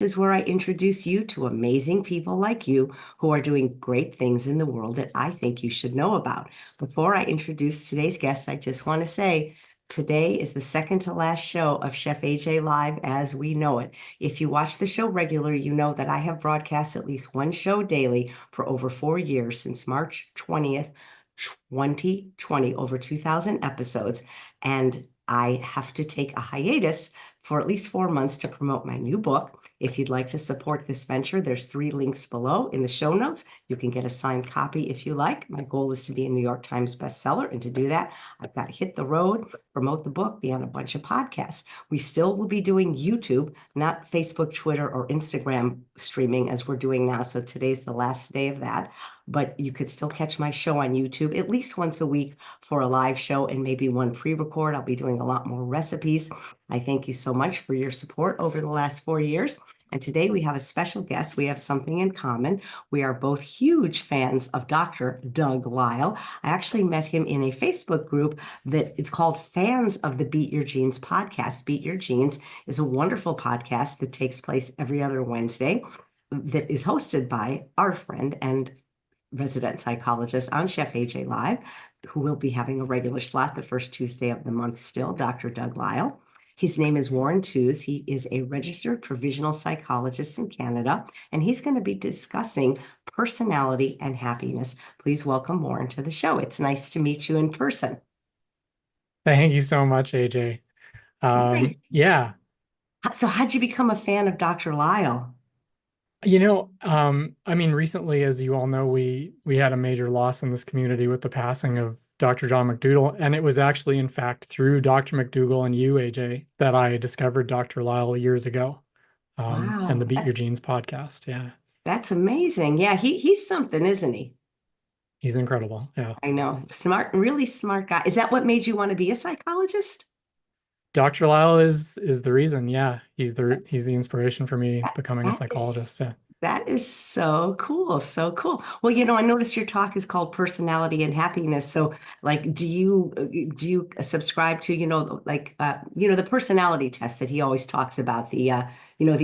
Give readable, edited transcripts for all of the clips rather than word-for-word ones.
Is where I introduce you to amazing people like you who are doing great things in the world that I think you should know about. Before I introduce today's guest, I just want to say today is the second to last show of Chef AJ Live as we know it. If you watch the show regularly, you know that I have broadcast at least one show daily for over 4 years since March 20th, 2020, over 2,000 episodes. And I have to take a hiatus for at least 4 months to promote my new book. If you'd like to support this venture, there's 3 links below in the show notes. You can get a signed copy if you like. My goal is to be a New York Times bestseller, and to do that, I've got to hit the road, promote the book, be on a bunch of podcasts. We still will be doing YouTube, not Facebook, Twitter, or Instagram streaming as we're doing now. So today's the last day of that. But you could still catch my show on YouTube at least once a week for a live show and maybe one pre-record. I'll be doing a lot more recipes. I thank you so much for your support over the last 4 years. And today we have a special guest. We have something in common. We are both huge fans of Dr. Doug Lisle. I actually met him in a Facebook group that it's called Fans of the Beat Your Genes podcast. Beat Your Genes is a wonderful podcast that takes place every other Wednesday that is hosted by our friend and resident psychologist on Chef AJ Live, who will be having a regular slot the first Tuesday of the month still, Dr. Doug Lisle. His name is Warren Tews. He is a registered provisional psychologist in Canada, and he's going to be discussing personality and happiness. Please welcome Warren to the show. It's nice to meet you in person. Thank you so much, AJ. Great. Yeah, So how'd you become a fan of Dr. Lisle? I mean, recently, as you all know, we had a major loss in this community with the passing of Dr. John McDougall, and it was actually, in fact, through Dr. McDougall and you, AJ, that I discovered Dr. Lisle years ago, and the Wow, Beat Your Genes podcast. Yeah, that's amazing. Yeah, he's something, isn't he? he's incredible. Yeah, I know. Smart, really smart guy. Is that what made you want to be a psychologist? Dr. Lisle is the reason. Yeah, he's the inspiration for me That, becoming a that is psychologist. Yeah. that is so cool. So cool. Well, I noticed your talk is called Personality and Happiness. So, like, do you subscribe to, the personality test that he always talks about, the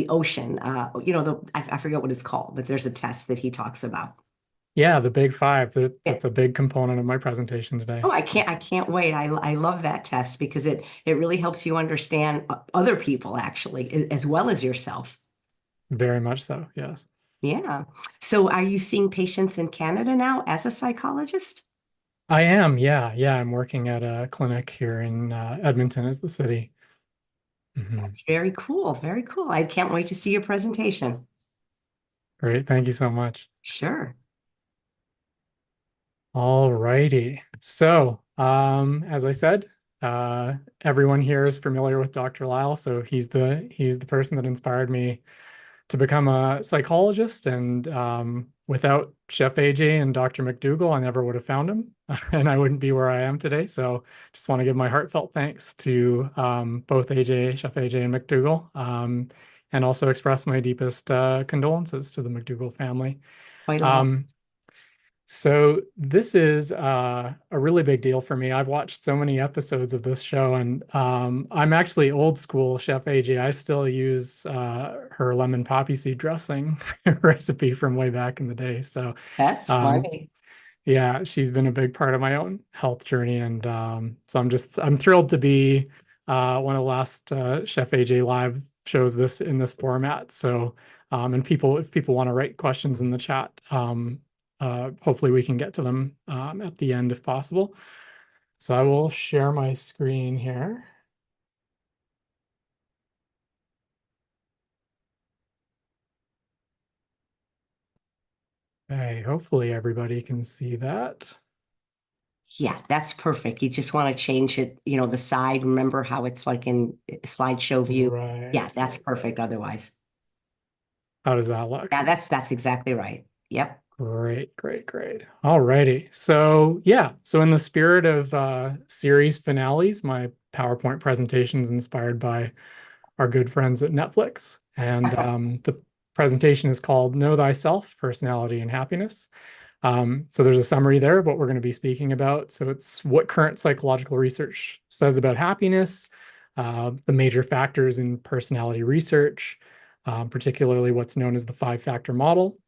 ocean, I forget what it's called, but there's a test that he talks about. Yeah, the big five. Yeah. That's a big component of my presentation Oh, today. I can't wait. I love that test because it really helps you understand other people actually, as well as yourself. Very much so, yes. Yeah. So are you seeing patients in Canada now as a psychologist? I am, yeah, yeah. I'm working at a clinic here in Edmonton as the city. Mhm. That's very cool. Very cool. I can't wait to see your presentation. Great, thank you so much. Sure. All righty. So, as I said, everyone here is familiar with Dr. Lisle, so he's the person that inspired me to become a psychologist. And without Chef AJ and Dr. McDougall, I never would have found him, and I wouldn't be where I am today. So just want to give my heartfelt thanks to both AJ, Chef AJ, and McDougall, and also express my deepest condolences to the McDougall family. Quite a lot. Um, so this is a really big deal for me. I've watched so many episodes of this show, and I'm actually old school Chef AJ. I still use her lemon poppy seed dressing recipe from way back in the day. So That's um, funny. yeah, she's been a big part of my own health journey, and so I'm thrilled to be one of the last Chef AJ live shows this in this format. So and if people want to write questions in the chat, hopefully we can get to them at the end if possible. So I will share my screen here. Okay, hopefully everybody can see that. Yeah, that's perfect. You just want to change it, the side. Remember how it's like in slideshow view? Right, Yeah, that's perfect otherwise. how does that look? Yeah, that's exactly right. Yep. Great, great, great. All righty. So yeah, so in the spirit of series finales, my PowerPoint presentation is inspired by our good friends at Netflix. And the presentation is called Know Thyself, Personality and Happiness. So there's a summary there of what we're going to be speaking about. So it's what current psychological research says about happiness, the major factors in personality research, particularly what's known as the 5-factor model,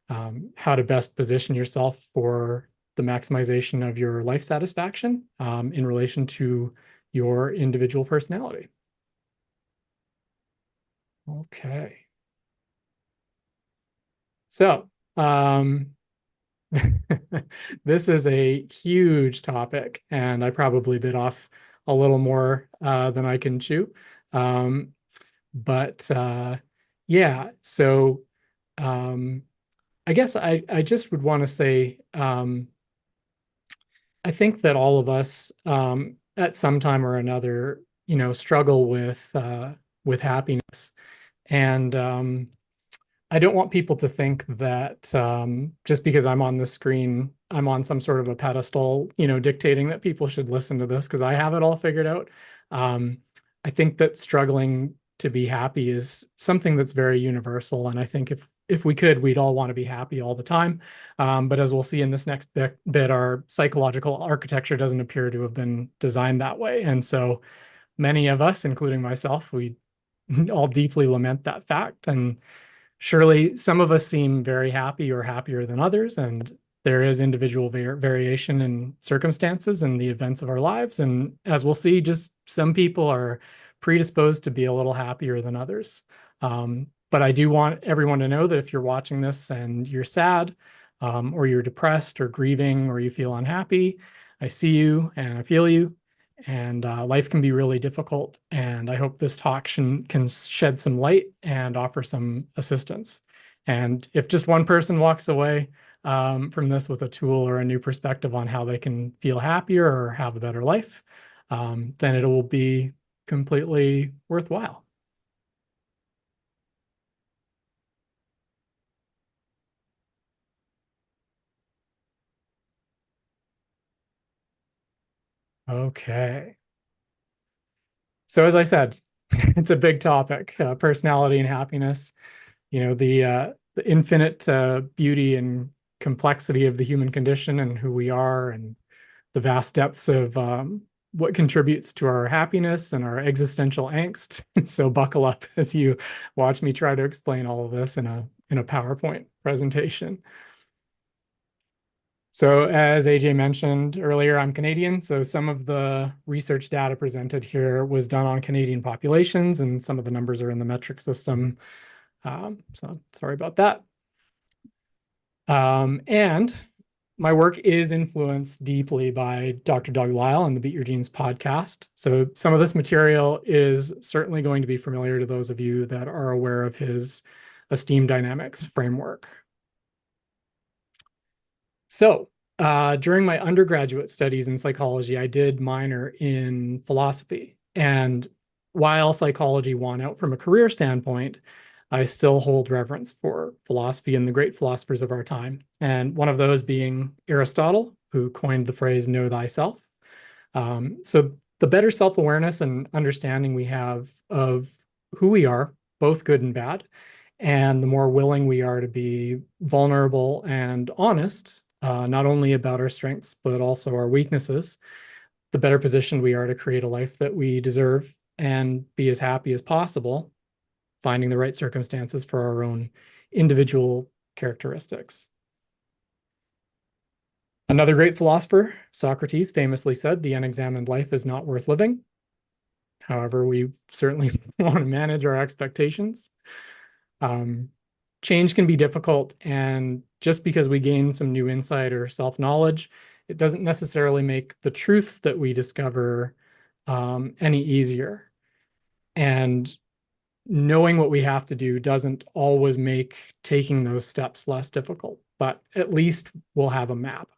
how to best position yourself for the maximization of your life satisfaction in relation to your individual personality. Okay. So, this is a huge topic, and I probably bit off a little more than I can chew. But yeah, so I guess I just would want to say I think that all of us at some time or another, struggle with happiness, and I don't want people to think that just because I'm on the screen, I'm on some sort of a pedestal, dictating that people should listen to this because I have it all figured out. I think that struggling to be happy is something that's very universal, and I think if we could, we'd all want to be happy all the time. But as we'll see in this next bit, our psychological architecture doesn't appear to have been designed that way, and so many of us, including myself, we all deeply lament that fact. And surely some of us seem very happy or happier than others, and there is individual variation in circumstances and the events of our lives. And as we'll see, just some people are predisposed to be a little happier than others. But I do want everyone to know that if you're watching this and you're sad, or you're depressed or grieving, or you feel unhappy, I see you and I feel you. And life can be really difficult. And I hope this talk can shed some light and offer some assistance. And if just one person walks away from this with a tool or a new perspective on how they can feel happier or have a better life, then it will be completely worthwhile. Okay. So as I said, it's a big topic, personality and happiness. The infinite beauty and complexity of the human condition and who we are, and the vast depths of what contributes to our happiness and our existential angst. So buckle up as you watch me try to explain all of this in a PowerPoint presentation. So as AJ mentioned earlier, I'm Canadian, so some of the research data presented here was done on Canadian populations, and some of the numbers are in the metric system. So sorry about that. And my work is influenced deeply by Dr. Doug Lisle and the Beat Your Genes podcast. So some of this material is certainly going to be familiar to those of you that are aware of his esteem dynamics framework. So during my undergraduate studies in psychology, I did minor in philosophy. And while psychology won out from a career standpoint, I still hold reverence for philosophy and the great philosophers of our time. And one of those being Aristotle, who coined the phrase "know thyself." So the better self-awareness and understanding we have of who we are, both good and bad, and the more willing we are to be vulnerable and honest, not only about our strengths, but also our weaknesses, the better positioned we are to create a life that we deserve and be as happy as possible, finding the right circumstances for our own individual characteristics. Another great philosopher, Socrates, famously said, "The unexamined life is not worth living." However, we certainly want to manage our expectations. Change can be difficult, and just because we gain some new insight or self-knowledge, it doesn't necessarily make the truths that we discover any easier. And knowing what we have to do doesn't always make taking those steps less difficult, but at least we'll have a map.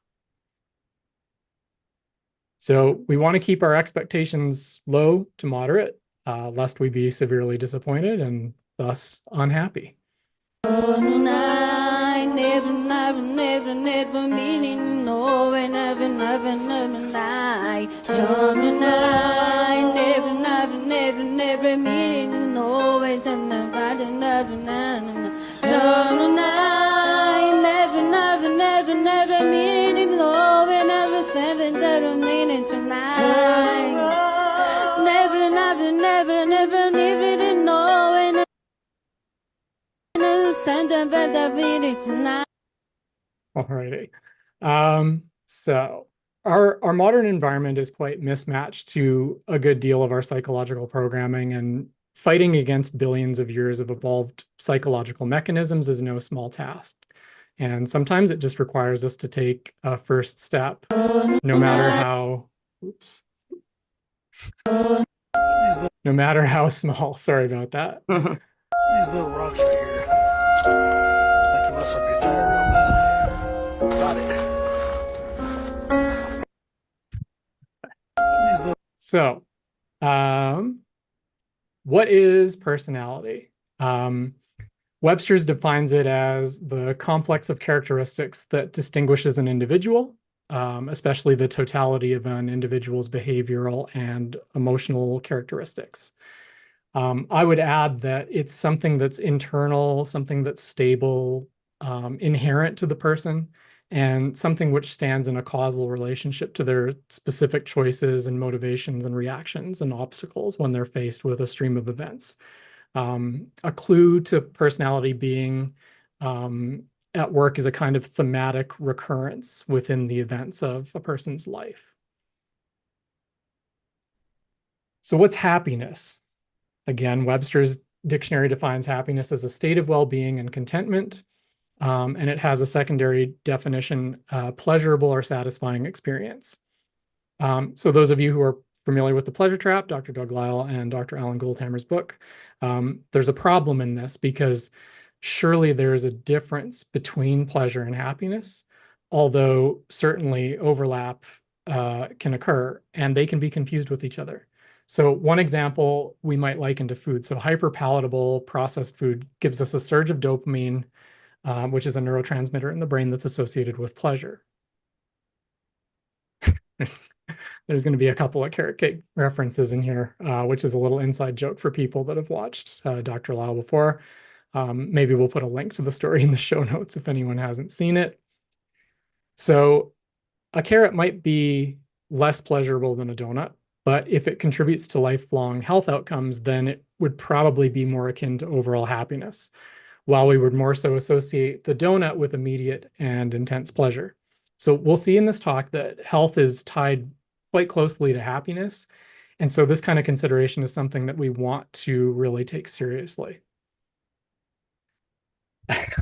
So we want to keep our expectations low to moderate, lest we be severely disappointed and thus unhappy. Alrighty. So our modern environment is quite mismatched to a good deal of our psychological programming, and fighting against billions of years of evolved psychological mechanisms is no small task. And sometimes it just requires us to take a first step, no matter how, oops, no matter how small. Sorry about that. These little rocks right here. Like you mess up your tire real bad. Got it. So, what is personality? Webster's defines it as the complex of characteristics that distinguishes an individual, especially the totality of an individual's behavioral and emotional characteristics. I would add that it's something that's internal, something that's stable, inherent to the person, and something which stands in a causal relationship to their specific choices and motivations and reactions and obstacles when they're faced with a stream of events. A clue to personality being at work is a kind of thematic recurrence within the events of a person's life. So what's happiness? Again, Webster's dictionary defines happiness as a state of well-being and contentment, and it has a secondary definition, pleasurable or satisfying experience. So those of you who are familiar with the pleasure trap, Dr. Doug Lisle and Dr. Alan Goldhammer's book, there's a problem in this because surely there is a difference between pleasure and happiness, although certainly overlap can occur and they can be confused with each other. So one example we might liken to food. So hyperpalatable processed food gives us a surge of dopamine, which is a neurotransmitter in the brain that's associated with pleasure. There's going to be a couple of carrot cake references in here, which is a little inside joke for people that have watched Dr. Lisle before. Maybe we'll put a link to the story in the show notes if anyone hasn't seen it. So a carrot might be less pleasurable than a donut, but if it contributes to lifelong health outcomes, then it would probably be more akin to overall happiness, while we would more so associate the donut with immediate and intense pleasure. So we'll see in this talk that health is tied quite closely to happiness. And so this kind of consideration is something that we want to really take seriously.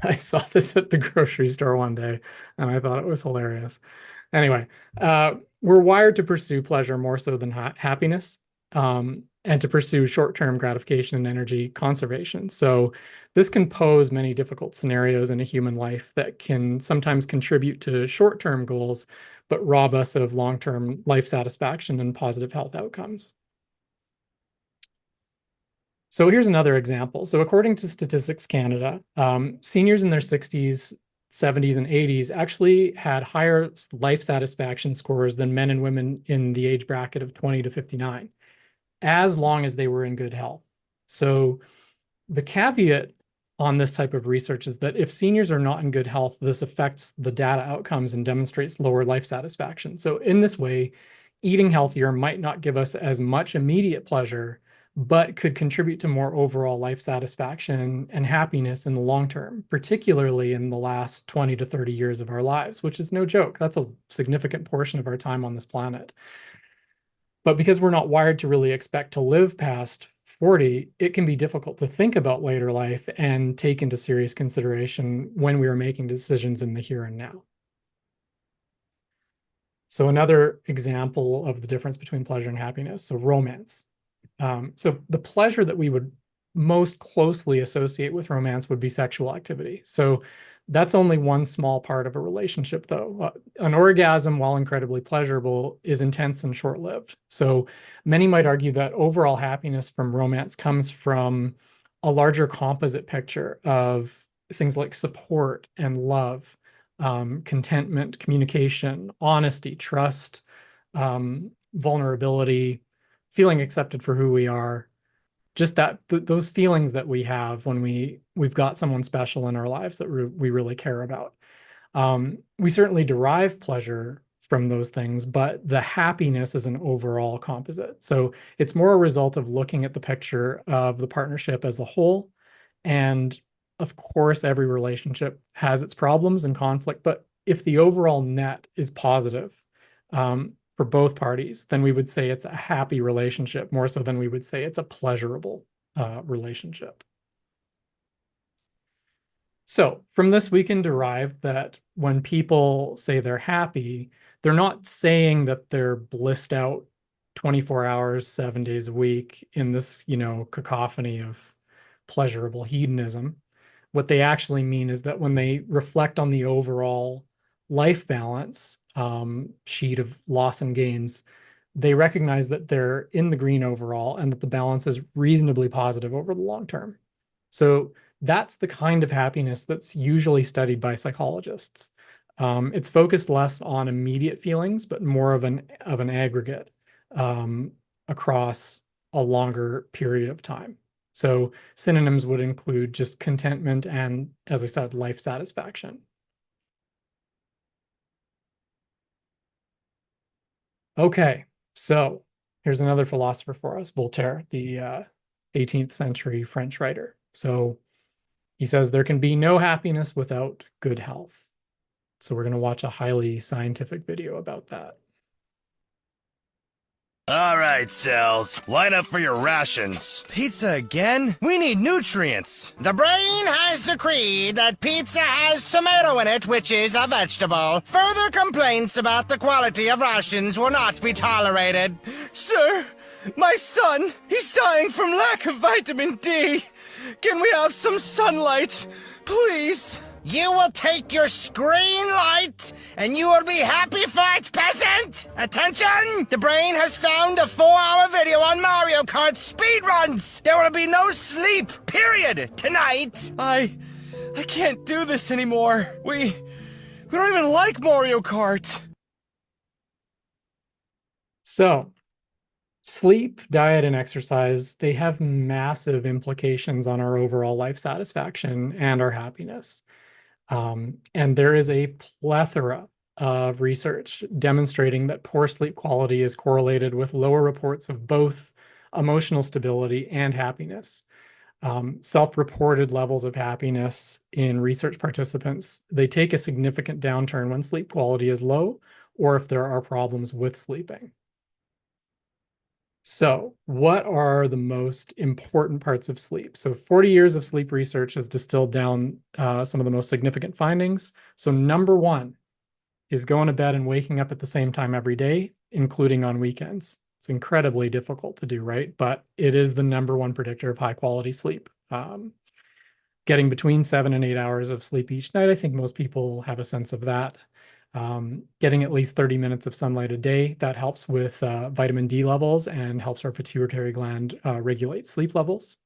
I saw this at the grocery store one day and I thought it was hilarious. Anyway, we're wired to pursue pleasure more so than happiness, and to pursue short-term gratification and energy conservation. So this can pose many difficult scenarios in a human life that can sometimes contribute to short-term goals, but rob us of long-term life satisfaction and positive health outcomes. So here's another example. So according to Statistics Canada, seniors in their 60s, 70s, and 80s actually had higher life satisfaction scores than men and women in the age bracket of 20 to 59, as long as they were in good health. So the caveat on this type of research is that if seniors are not in good health, this affects the data outcomes and demonstrates lower life satisfaction. So in this way, eating healthier might not give us as much immediate pleasure, but could contribute to more overall life satisfaction and happiness in the long term, particularly in the last 20 to 30 years of our lives, which is no joke. That's a significant portion of our time on this planet. But because we're not wired to really expect to live past 40, it can be difficult to think about later life and take into serious consideration when we are making decisions in the here and now. So another example of the difference between pleasure and happiness, so romance. So the pleasure that we would most closely associate with romance would be sexual activity. So that's only one small part of a relationship, though. An orgasm, while incredibly pleasurable, is intense and short-lived. So many might argue that overall happiness from romance comes from a larger composite picture of things like support and love, contentment, communication, honesty, trust, vulnerability, feeling accepted for who we are, just that those feelings that we have when we've got someone special in our lives that we really care about. We certainly derive pleasure from those things, but the happiness is an overall composite. So it's more a result of looking at the picture of the partnership as a whole and of course, every relationship has its problems and conflict, but if the overall net is positive for both parties, then we would say it's a happy relationship more so than we would say it's a pleasurable relationship. So from this, we can derive that when people say they're happy, they're not saying that they're blissed out 24 hours, 7 days a week in this, cacophony of pleasurable hedonism. What they actually mean is that when they reflect on the overall life balance sheet of loss and gains, they recognize that they're in the green overall and that the balance is reasonably positive over the long term. So that's the kind of happiness that's usually studied by psychologists. It's focused less on immediate feelings, but more of an aggregate across a longer period of time. So synonyms would include just contentment and, as I said, life satisfaction. Okay, so here's another philosopher for us, Voltaire, the 18th century French writer. So he says there can be no happiness without good health. So we're going to watch a highly scientific video about that. All right, cells, line up for your rations. Pizza again? We need nutrients. The brain has decreed that pizza has tomato in it, which is a vegetable. Further complaints about the quality of rations will not be tolerated. Sir, my son, he's dying from lack of vitamin D. Can we have some sunlight, please? You will take your screen light, and you will be happy for it, peasant! Attention! The brain has found a 4-hour video on Mario Kart speedruns! There will be no sleep, period, tonight! I can't do this anymore. We don't even like Mario Kart. So sleep, diet, and exercise, they have massive implications on our overall life satisfaction and our happiness. And there is a plethora of research demonstrating that poor sleep quality is correlated with lower reports of both emotional stability and happiness. Self-reported levels of happiness in research participants, they take a significant downturn when sleep quality is low or if there are problems with sleeping. So what are the most important parts of sleep? So 40 years of sleep research has distilled down some of the most significant findings. So number one is going to bed and waking up at the same time every day, including on weekends. It's incredibly difficult to do, right? But it is the number one predictor of high quality sleep. Getting between 7 and 8 hours of sleep each night, I think most people have a sense of that. Getting at least 30 minutes of sunlight a day, that helps with vitamin D levels and helps our pituitary gland regulate sleep levels.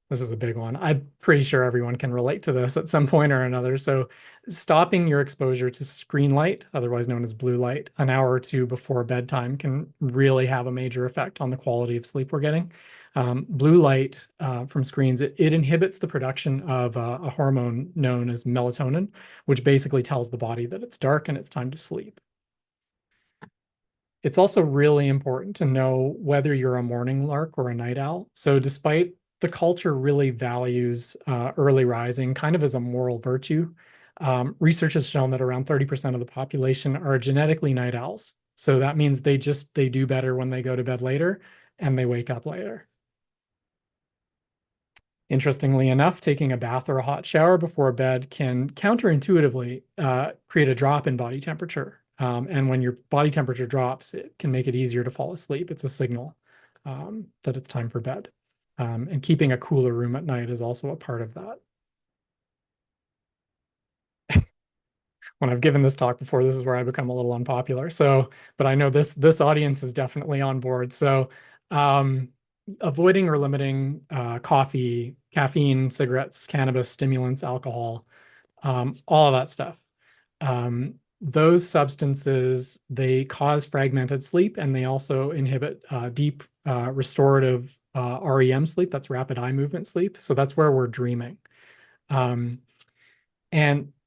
This is a big one. I'm pretty sure everyone can relate to this at some point or another. So stopping your exposure to screen light, otherwise known as blue light, an hour or two before bedtime can really have a major effect on the quality of sleep we're getting. Blue light from screens, it inhibits the production of a hormone known as melatonin, which basically tells the body that it's dark and it's time to sleep. It's also really important to know whether you're a morning lark or a night owl. So despite the culture really values early rising kind of as a moral virtue, research has shown that around 30% of the population are genetically night owls. So that means they do better when they go to bed later and they wake up later. Interestingly enough, taking a bath or a hot shower before bed can counterintuitively create a drop in body temperature. And when your body temperature drops, it can make it easier to fall asleep. It's a signal that it's time for bed. And keeping a cooler room at night is also a part of that. When I've given this talk before, this is where I become a little unpopular. So, but I know this audience is definitely on board. So avoiding or limiting coffee, caffeine, cigarettes, cannabis, stimulants, alcohol, all of that stuff. Those substances, they cause fragmented sleep, and they also inhibit deep restorative REM sleep. That's rapid eye movement sleep. So that's where we're dreaming. And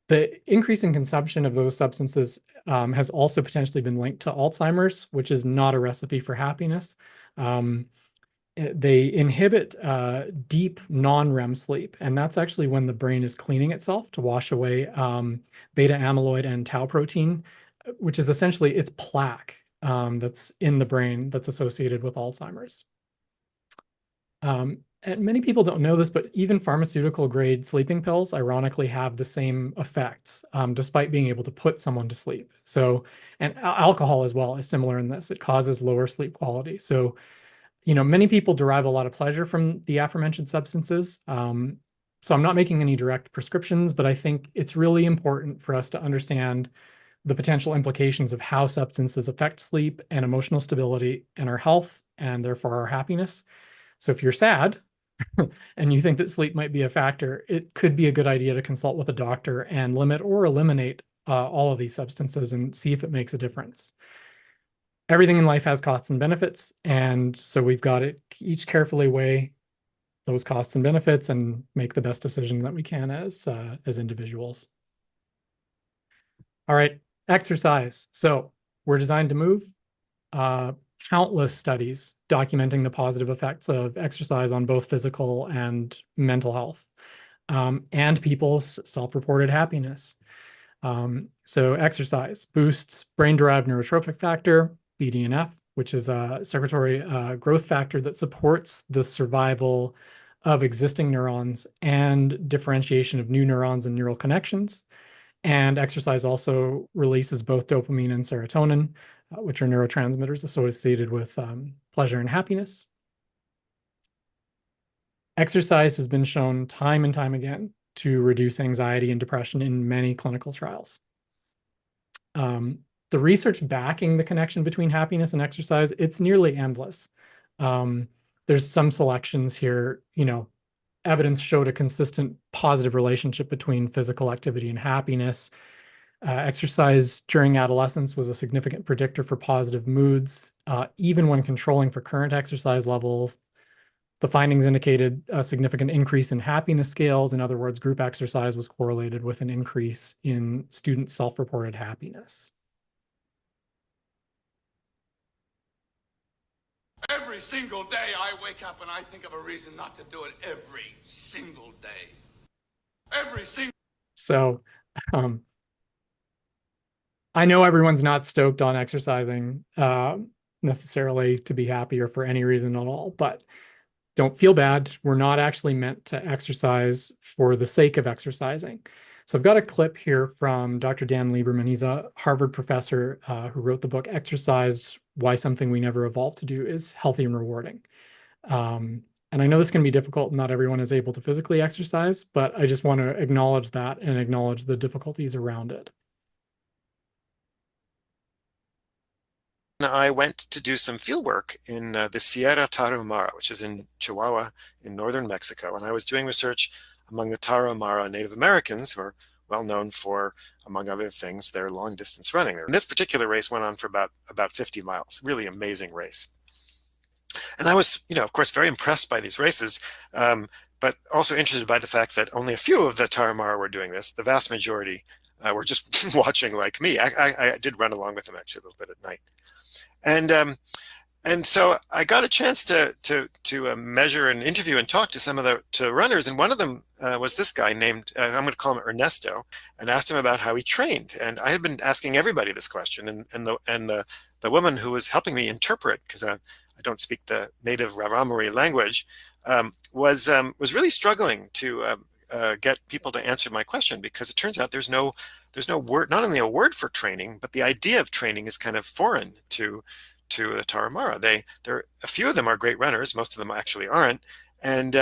the increase in consumption of those substances has also potentially been linked to Alzheimer's, which is not a recipe for happiness. they inhibit deep non-REM sleep, and that's actually when the brain is cleaning itself to wash away beta amyloid and tau protein, which is essentially it's plaque that's in the brain that's associated with Alzheimer's. And many people don't know this, but even pharmaceutical grade sleeping pills ironically have the same effects, despite being able to put someone to sleep. So, and alcohol as well is similar in this. It causes lower sleep quality. So, many people derive a lot of pleasure from the aforementioned substances. So I'm not making any direct prescriptions, but I think it's really important for us to understand the potential implications of how substances affect sleep and emotional stability and our health, and therefore our happiness. So if you're sad and you think that sleep might be a factor, it could be a good idea to consult with a doctor and limit or eliminate all of these substances and see if it makes a difference. Everything in life has costs and benefits, and so we've got to each carefully weigh those costs and benefits and make the best decision that we can as individuals. All right, exercise. So we're designed to move. Countless studies documenting the positive effects of exercise on both physical and mental health, and people's self-reported happiness. So exercise boosts brain-derived neurotrophic factor, BDNF, which is a secretory growth factor that supports the survival of existing neurons and differentiation of new neurons and neural connections. And exercise also releases both dopamine and serotonin, which are neurotransmitters associated with pleasure and happiness. Exercise has been shown time and time again to reduce anxiety and depression in many clinical trials. The research backing the connection between happiness and exercise, it's nearly endless. There's some selections here, evidence showed a consistent positive relationship between physical activity and happiness. Exercise during adolescence was a significant predictor for positive moods, even when controlling for current exercise levels. The findings indicated a significant increase in happiness scales. In other words, group exercise was correlated with an increase in student self-reported happiness. Every single day I wake up and I think of a reason not to do it every single day. Every single. So, I know everyone's not stoked on exercising necessarily to be happy or for any reason at all, but don't feel bad. We're not actually meant to exercise for the sake of exercising. So I've got a clip here from Dr. Dan Lieberman. He's a Harvard professor who wrote the book Exercise: Why Something We Never Evolved to Do is Healthy and Rewarding. And I know this can be difficult. Not everyone is able to physically exercise, but I just want to acknowledge that and acknowledge the difficulties around it. I went to do some field work in the Sierra Tarahumara, which is in Chihuahua in northern Mexico. And I was doing research among the Tarahumara Native Americans, who are well known for, among other things, their long distance running. And this particular race went on for about 50 miles, really amazing race. And I was, of course, very impressed by these races, but also interested by the fact that only a few of the Tarahumara were doing this. The vast majority were just watching like me. I did run along with them actually a little bit at night. And so I got a chance to measure and interview and talk to some of the runners, and one of them was this guy named I'm going to call him Ernesto, and asked him about how he trained. And I had been asking everybody this question, and the woman who was helping me interpret, because I don't speak the native Raramuri language, was really struggling to get people to answer my question, because it turns out there's no word, not only a word for training, but the idea of training is kind of foreign to the Tarahumara. A few of them are great runners, most of them actually aren't, and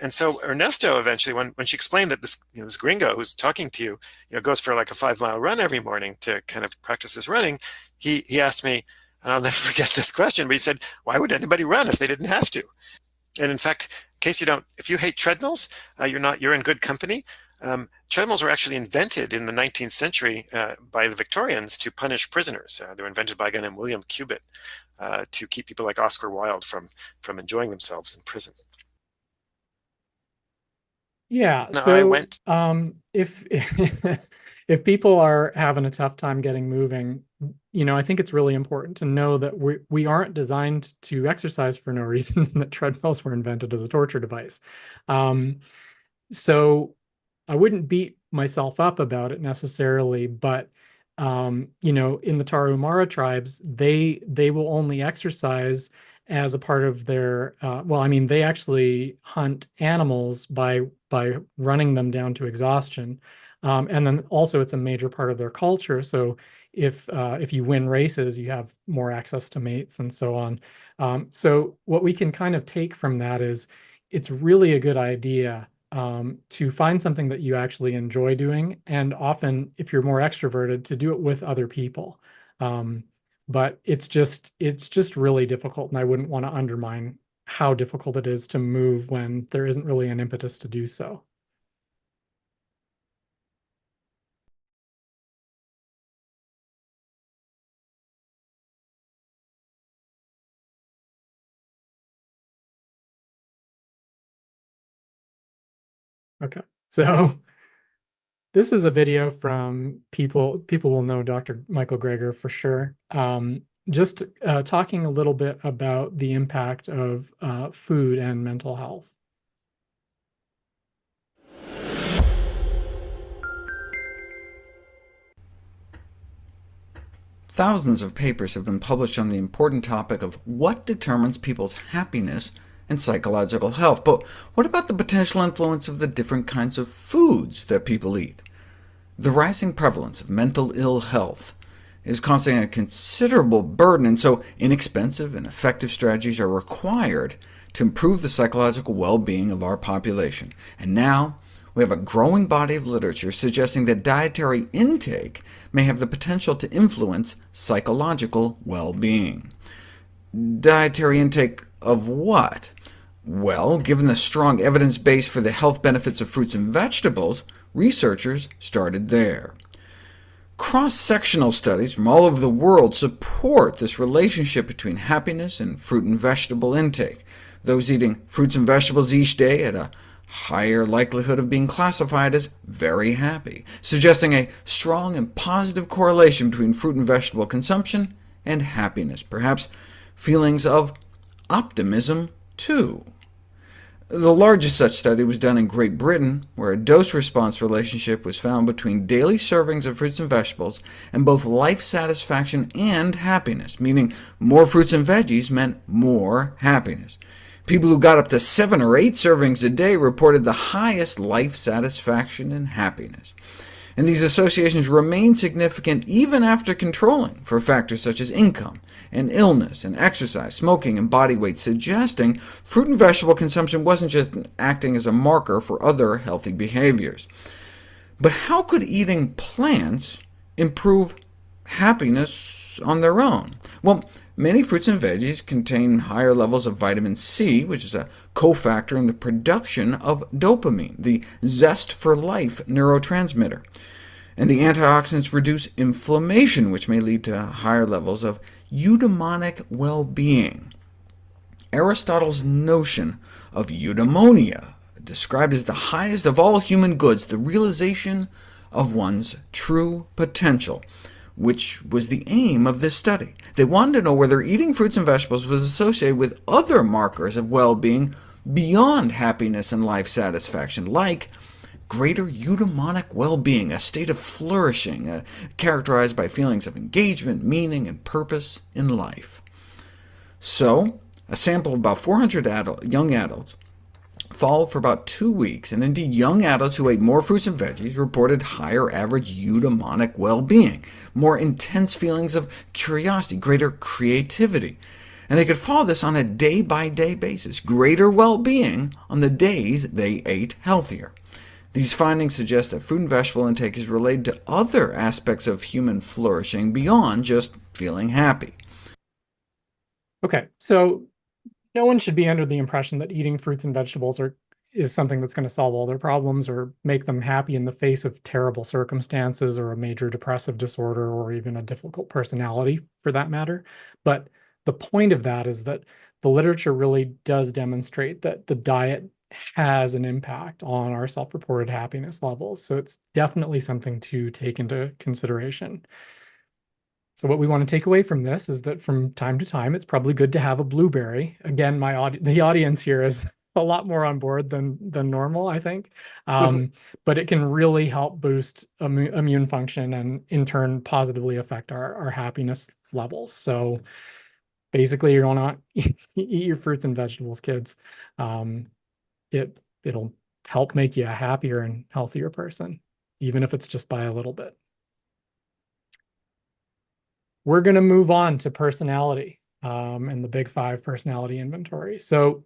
so Ernesto eventually, when she explained that this gringo who's talking to you, goes for like a 5-mile run every morning to kind of practice his running, he asked me, and I'll never forget this question, but he said, "Why would anybody run if they didn't have to?" And in fact, if you hate treadmills, you're in good company. Treadmills were actually invented in the 19th century by the Victorians to punish prisoners. They were invented by a guy named William Cubitt to keep people like Oscar Wilde from enjoying themselves in prison. Yeah. Now, so if if people are having a tough time getting moving, I think it's really important to know that we aren't designed to exercise for no reason, and that treadmills were invented as a torture device. So I wouldn't beat myself up about it necessarily, but in the Tarahumara tribes, they will only exercise as a part of their they actually hunt animals by running them down to exhaustion. And then also it's a major part of their culture. So if you win races, you have more access to mates and so on. So what we can kind of take from that is it's really a good idea to find something that you actually enjoy doing, and often, if you're more extroverted, to do it with other people. But it's just really difficult, and I wouldn't want to undermine how difficult it is to move when there isn't really an impetus to do so. Okay, so this is a video from people will know Dr. Michael Greger for sure. Just talking a little bit about the impact of food and mental health. Thousands of papers have been published on the important topic of what determines people's happiness and psychological health. But what about the potential influence of the different kinds of foods that people eat? The rising prevalence of mental ill health is causing a considerable burden, and so inexpensive and effective strategies are required to improve the psychological well-being of our population. And now, we have a growing body of literature suggesting that dietary intake may have the potential to influence psychological well-being. Dietary intake of what? Well, given the strong evidence base for the health benefits of fruits and vegetables, researchers started there. Cross-sectional studies from all over the world support this relationship between happiness and fruit and vegetable intake. Those eating fruits and vegetables each day had a higher likelihood of being classified as very happy, suggesting a strong and positive correlation between fruit and vegetable consumption and happiness, perhaps feelings of optimism too. The largest such study was done in Great Britain, where a dose-response relationship was found between daily servings of fruits and vegetables and both life satisfaction and happiness, meaning more fruits and veggies meant more happiness. People who got up to 7 or 8 servings a day reported the highest life satisfaction and happiness. And these associations remain significant even after controlling for factors such as income, and illness, and exercise, smoking, and body weight, suggesting fruit and vegetable consumption wasn't just acting as a marker for other healthy behaviors. But how could eating plants improve happiness on their own? Well, many fruits and veggies contain higher levels of vitamin C, which is a cofactor in the production of dopamine, the zest for life neurotransmitter. And the antioxidants reduce inflammation, which may lead to higher levels of eudaimonic well-being. Aristotle's notion of eudaimonia, described as the highest of all human goods, the realization of one's true potential, which was the aim of this study. They wanted to know whether eating fruits and vegetables was associated with other markers of well-being beyond happiness and life satisfaction, like greater eudaimonic well-being, a state of flourishing, characterized by feelings of engagement, meaning, and purpose in life. So, a sample of about 400 young adults followed for about 2 weeks, and indeed young adults who ate more fruits and veggies reported higher average eudaimonic well-being, more intense feelings of curiosity, greater creativity. And they could follow this on a day-by-day basis, greater well-being on the days they ate healthier. These findings suggest that fruit and vegetable intake is related to other aspects of human flourishing beyond just feeling happy. Okay, so no one should be under the impression that eating fruits and vegetables is something that's going to solve all their problems or make them happy in the face of terrible circumstances or a major depressive disorder or even a difficult personality, for that matter. But the point of that is that the literature really does demonstrate that the diet has an impact on our self-reported happiness levels, so it's definitely something to take into consideration. So what we want to take away from this is that from time to time, it's probably good to have a blueberry. Again, the audience here is a lot more on board than normal, I think. But it can really help boost immune function and in turn positively affect our happiness levels. So basically, you're going to eat your fruits and vegetables, kids. It'll help make you a happier and healthier person, even if it's just by a little bit. We're going to move on to personality and the big 5 personality inventory. So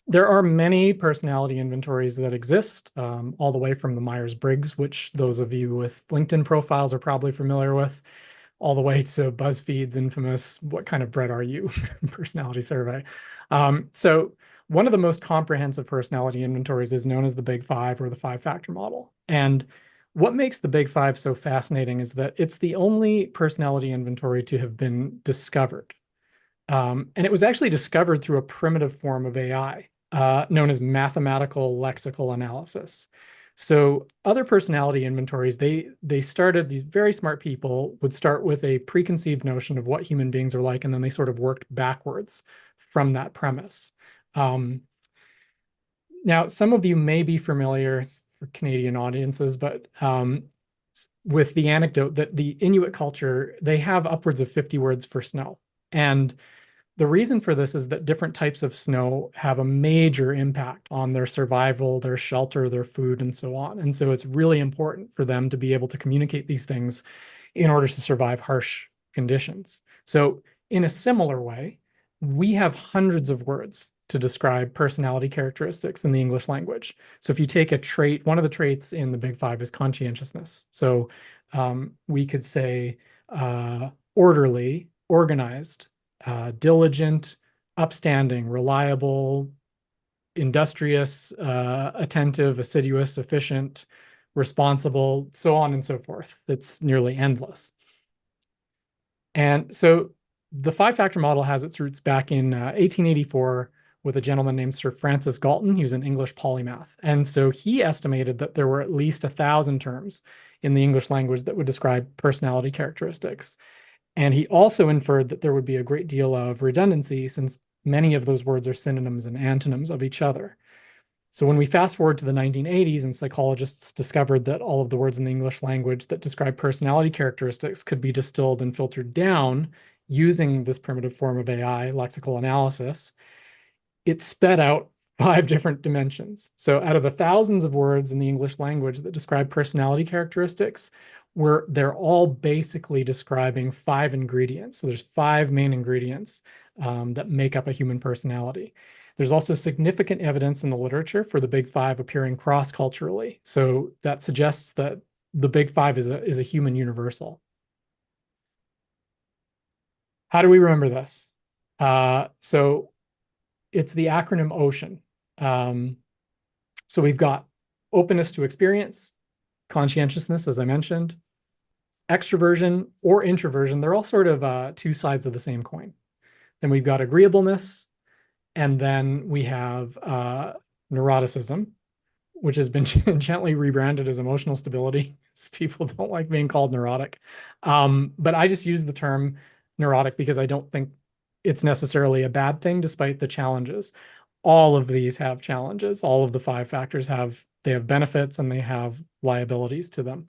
there are many personality inventories that exist, all the way from the Myers-Briggs, which those of you with LinkedIn profiles are probably familiar with, all the way to BuzzFeed's infamous "What kind of bread are you?" personality survey. So one of the most comprehensive personality inventories is known as the Big 5 or the 5-factor model. And what makes the Big 5 so fascinating is that it's the only personality inventory to have been discovered. And it was actually discovered through a primitive form of AI, known as mathematical lexical analysis. So other personality inventories, they started, these very smart people would start with a preconceived notion of what human beings are like, and then they sort of worked backwards from that premise. Now, some of you may be familiar for Canadian audiences, but with the anecdote that the Inuit culture, they have upwards of 50 words for snow. And the reason for this is that different types of snow have a major impact on their survival, their shelter, their food, and so on. And so it's really important for them to be able to communicate these things in order to survive harsh conditions. So in a similar way, we have hundreds of words to describe personality characteristics in the English language. So if you take a trait, one of the traits in the Big 5 is conscientiousness. So we could say orderly, organized, diligent, upstanding, reliable, industrious, attentive, assiduous, efficient, responsible, so on and so forth. It's nearly endless. And so the 5-factor model has its roots back in 1884 with a gentleman named Sir Francis Galton. He was an English polymath. And so he estimated that there were at least 1,000 terms in the English language that would describe personality characteristics. And he also inferred that there would be a great deal of redundancy since many of those words are synonyms and antonyms of each other. So when we fast forward to the 1980s and psychologists discovered that all of the words in the English language that describe personality characteristics could be distilled and filtered down using this primitive form of AI, lexical analysis, it sped out 5 different dimensions. So out of the thousands of words in the English language that describe personality characteristics, they're all basically describing 5 ingredients. So there's 5 main ingredients that make up a human personality. There's also significant evidence in the literature for the Big 5 appearing cross-culturally. So that suggests that the Big 5 is a human universal. How do we remember this? So it's the acronym OCEAN. So we've got openness to experience, conscientiousness, as I mentioned, extroversion or introversion. They're all sort of 2 sides of the same coin. Then we've got agreeableness, and then we have neuroticism, which has been gently rebranded as emotional stability. People don't like being called neurotic. But I just use the term neurotic because I don't think it's necessarily a bad thing, despite the challenges. All of these have challenges. All of the 5 factors have benefits and they have liabilities to them.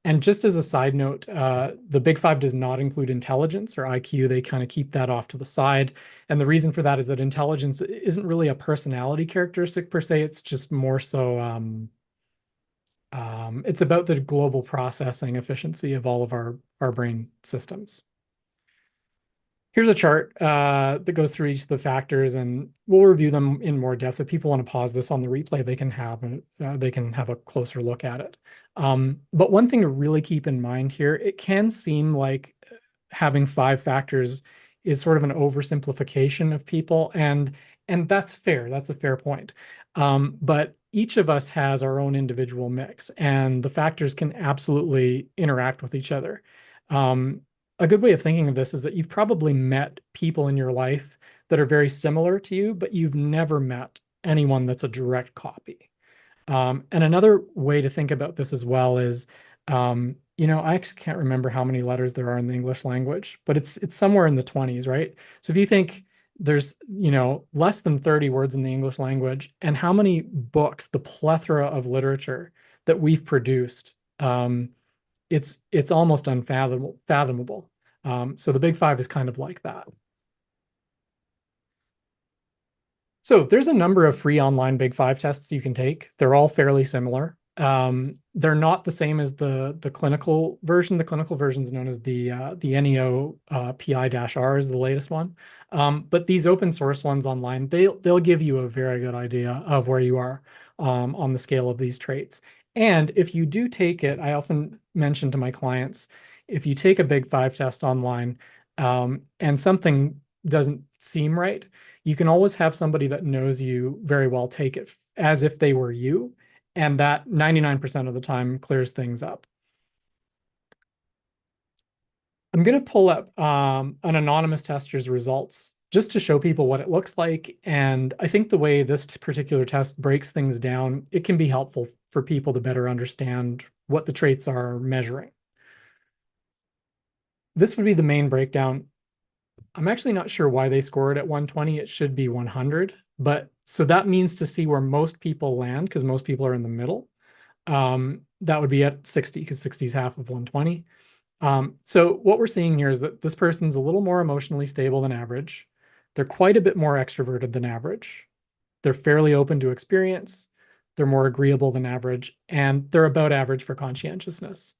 And just as a side note, the Big 5 does not include intelligence or IQ. They kind of keep that off to the side. And the reason for that is that intelligence isn't really a personality characteristic per se. It's just more so, it's about the global processing efficiency of all of our brain systems. Here's a chart that goes through each of the factors, and we'll review them in more depth. If people want to pause this on the replay, they can have a closer look at it. But one thing to really keep in mind here, it can seem like having 5 factors is sort of an oversimplification of people, and that's fair. That's a fair point. But each of us has our own individual mix, and the factors can absolutely interact with each other. A good way of thinking of this is that you've probably met people in your life that are very similar to you, but you've never met anyone that's a direct copy. And another way to think about this as well is I actually can't remember how many letters there are in the English language, but it's somewhere in the 20s, right? So if you think there's, less than 30 words in the English language, and how many books, the plethora of literature that we've produced, it's almost unfathomable. So the Big Five is kind of like that. So there's a number of free online Big Five tests you can take. They're all fairly similar. They're not the same as the clinical version. The clinical version is known as the NEO PI-R is the latest one. But these open source ones online, they'll give you a very good idea of where you are on the scale of these traits. And if you do take it, I often mention to my clients, if you take a Big Five test online and something doesn't seem right, you can always have somebody that knows you very well take it as if they were you, and that 99% of the time clears things up. I'm going to pull up an anonymous tester's results just to show people what it looks like. And I think the way this particular test breaks things down, it can be helpful for people to better understand what the traits are measuring. This would be the main breakdown. I'm actually not sure why they score it at 120. It should be 100. But so that means to see where most people land, because most people are in the middle. That would be at 60, because 60 is half of 120. So what we're seeing here is that this person's a little more emotionally stable than average. They're quite a bit more extroverted than average. They're fairly open to experience. They're more agreeable than average, and they're about average for conscientiousness.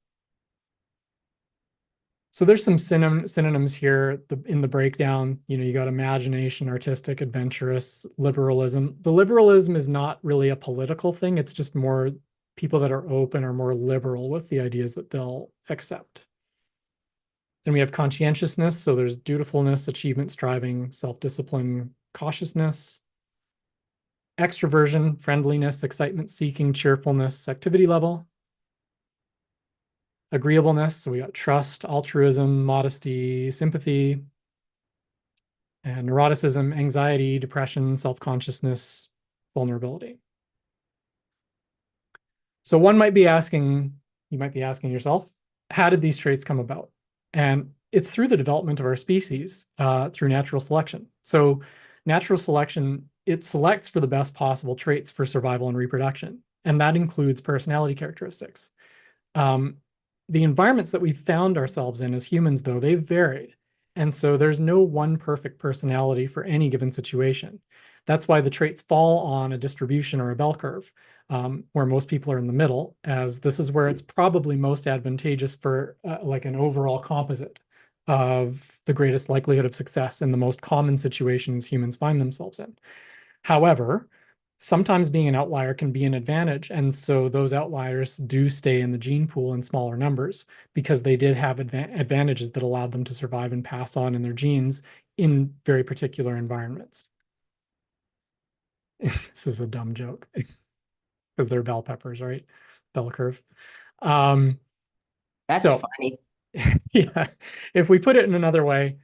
So there's some synonyms here in the breakdown. You got imagination, artistic, adventurous, liberalism. The liberalism is not really a political thing. It's just more people that are open are more liberal with the ideas that they'll accept. Then we have conscientiousness. So there's dutifulness, achievement, striving, self-discipline, cautiousness. Extroversion, friendliness, excitement seeking, cheerfulness, activity level. Agreeableness, so we got trust, altruism, modesty, sympathy. And neuroticism, anxiety, depression, self-consciousness, vulnerability. So you might be asking yourself, how did these traits come about? And it's through the development of our species, through natural selection. So natural selection, it selects for the best possible traits for survival and reproduction. And that includes personality characteristics. The environments that we've found ourselves in as humans, though, they've varied. And so there's no one perfect personality for any given situation. That's why the traits fall on a distribution or a bell curve, where most people are in the middle, as this is where it's probably most advantageous for like an overall composite of the greatest likelihood of success in the most common situations humans find themselves in. However, sometimes being an outlier can be an advantage. And so those outliers do stay in the gene pool in smaller numbers because they did have advantages that allowed them to survive and pass on in their genes in very particular environments. This is a dumb joke because they're bell peppers, right? Bell curve. That's funny. Yeah, if we put it in another way,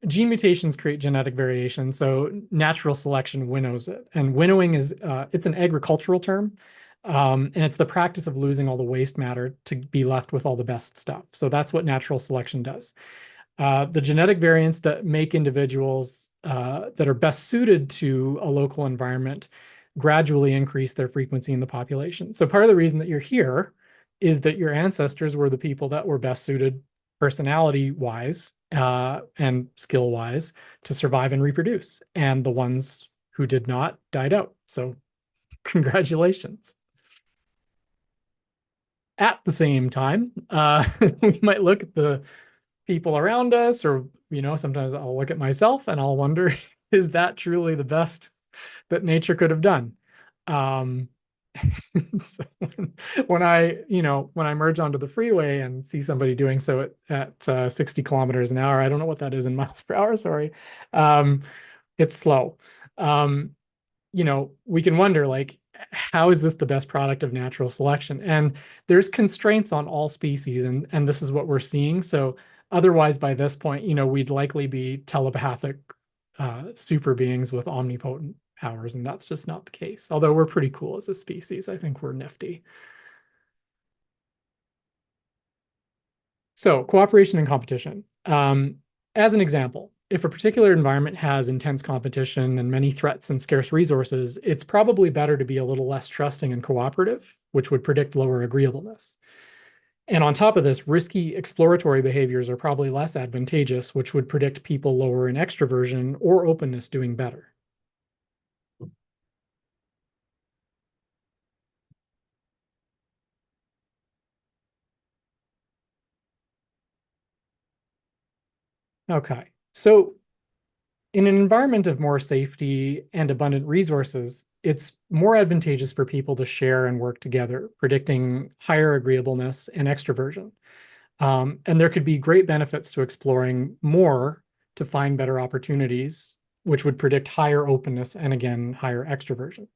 gene mutations create genetic variation, so natural selection winnows it. And winnowing is, it's an agricultural term, and it's the practice of losing all the waste matter to be left with all the best stuff. So that's what natural selection does. The genetic variants that make individuals that are best suited to a local environment gradually increase their frequency in the population. So part of the reason that you're here is that your ancestors were the people that were best suited personality-wise and skill-wise to survive and reproduce. And the ones who did not died out. So congratulations. At the same time, we might look at the people around us, or, sometimes I'll look at myself and I'll wonder, is that truly the best that nature could have done? So when I merge onto the freeway and see somebody doing so at 60 kilometers an hour, I don't know what that is in miles per hour, sorry. It's slow. We can wonder, like, how is this the best product of natural selection? And there's constraints on all species, and this is what we're seeing. So otherwise, by this point, we'd likely be telepathic super beings with omnipotent powers, and that's just not the case. Although we're pretty cool as a species. I think we're nifty. So cooperation and competition. As an example, if a particular environment has intense competition and many threats and scarce resources, it's probably better to be a little less trusting and cooperative, which would predict lower agreeableness. And on top of this, risky exploratory behaviors are probably less advantageous, which would predict people lower in extroversion or openness doing better. Okay, so in an environment of more safety and abundant resources, it's more advantageous for people to share and work together, predicting higher agreeableness and extroversion. And there could be great benefits to exploring more to find better opportunities, which would predict higher openness and again, higher extroversion.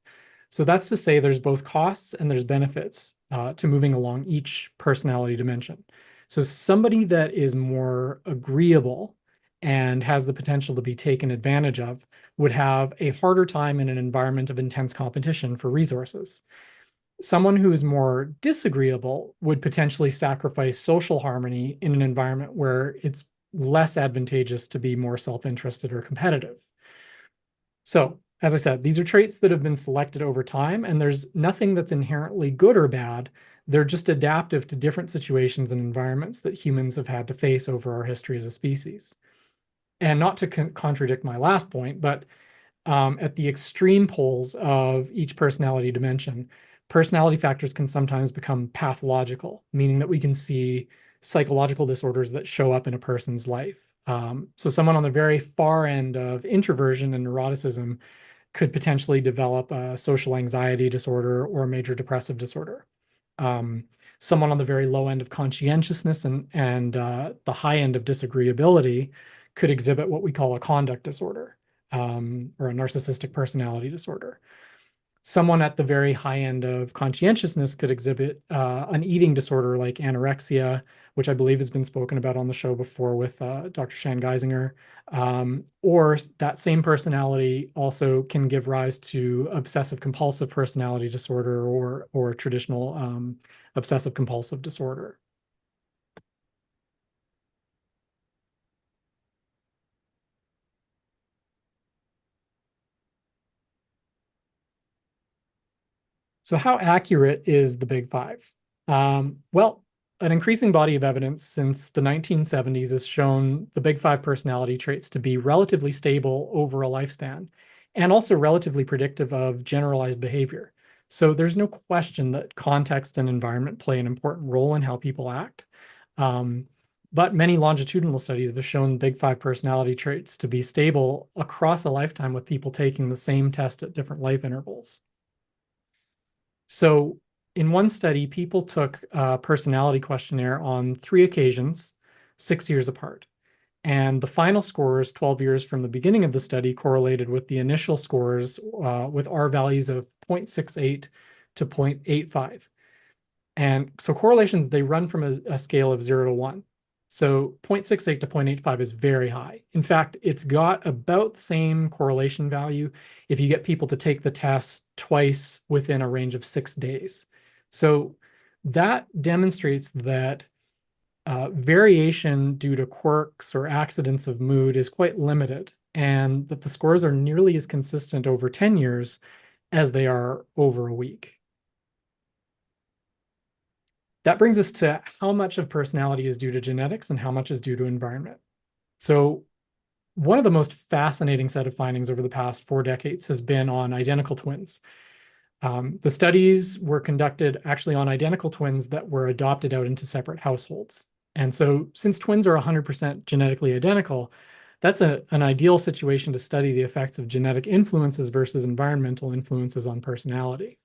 So that's to say there's both costs and there's benefits to moving along each personality dimension. So somebody that is more agreeable and has the potential to be taken advantage of would have a harder time in an environment of intense competition for resources. Someone who is more disagreeable would potentially sacrifice social harmony in an environment where it's less advantageous to be more self-interested or competitive. So, as I said, these are traits that have been selected over time, and there's nothing that's inherently good or bad. They're just adaptive to different situations and environments that humans have had to face over our history as a species. And not to contradict my last point, but at the extreme poles of each personality dimension, personality factors can sometimes become pathological, meaning that we can see psychological disorders that show up in a person's life. So someone on the very far end of introversion and neuroticism could potentially develop a social anxiety disorder or a major depressive disorder. Someone on the very low end of conscientiousness and the high end of disagreeability could exhibit what we call a conduct disorder, or a narcissistic personality disorder. Someone at the very high end of conscientiousness could exhibit an eating disorder like anorexia, which I believe has been spoken about on the show before with Dr. Shan Geisinger. Or that same personality also can give rise to obsessive compulsive personality disorder or traditional obsessive compulsive disorder. So how accurate is the Big Five? Well, an increasing body of evidence since the 1970s has shown the Big Five personality traits to be relatively stable over a lifespan and also relatively predictive of generalized behavior. So there's no question that context and environment play an important role in how people act. But many longitudinal studies have shown Big Five personality traits to be stable across a lifetime with people taking the same test at different life intervals. So in one study, people took a personality questionnaire on 3 occasions, 6 years apart. And the final scores, 12 years from the beginning of the study, correlated with the initial scores with R values of 0.68 to 0.85. And so correlations, they run from a scale of 0 to 1. So 0.68 to 0.85 is very high. In fact, it's got about the same correlation value if you get people to take the test twice within a range of 6 days. So that demonstrates that variation due to quirks or accidents of mood is quite limited, and that the scores are nearly as consistent over 10 years as they are over a week. That brings us to how much of personality is due to genetics and how much is due to environment. So one of the most fascinating set of findings over the past 4 decades has been on identical twins. The studies were conducted actually on identical twins that were adopted out into separate households. And so since twins are 100% genetically identical, that's an ideal situation to study the effects of genetic influences versus environmental influences on personality.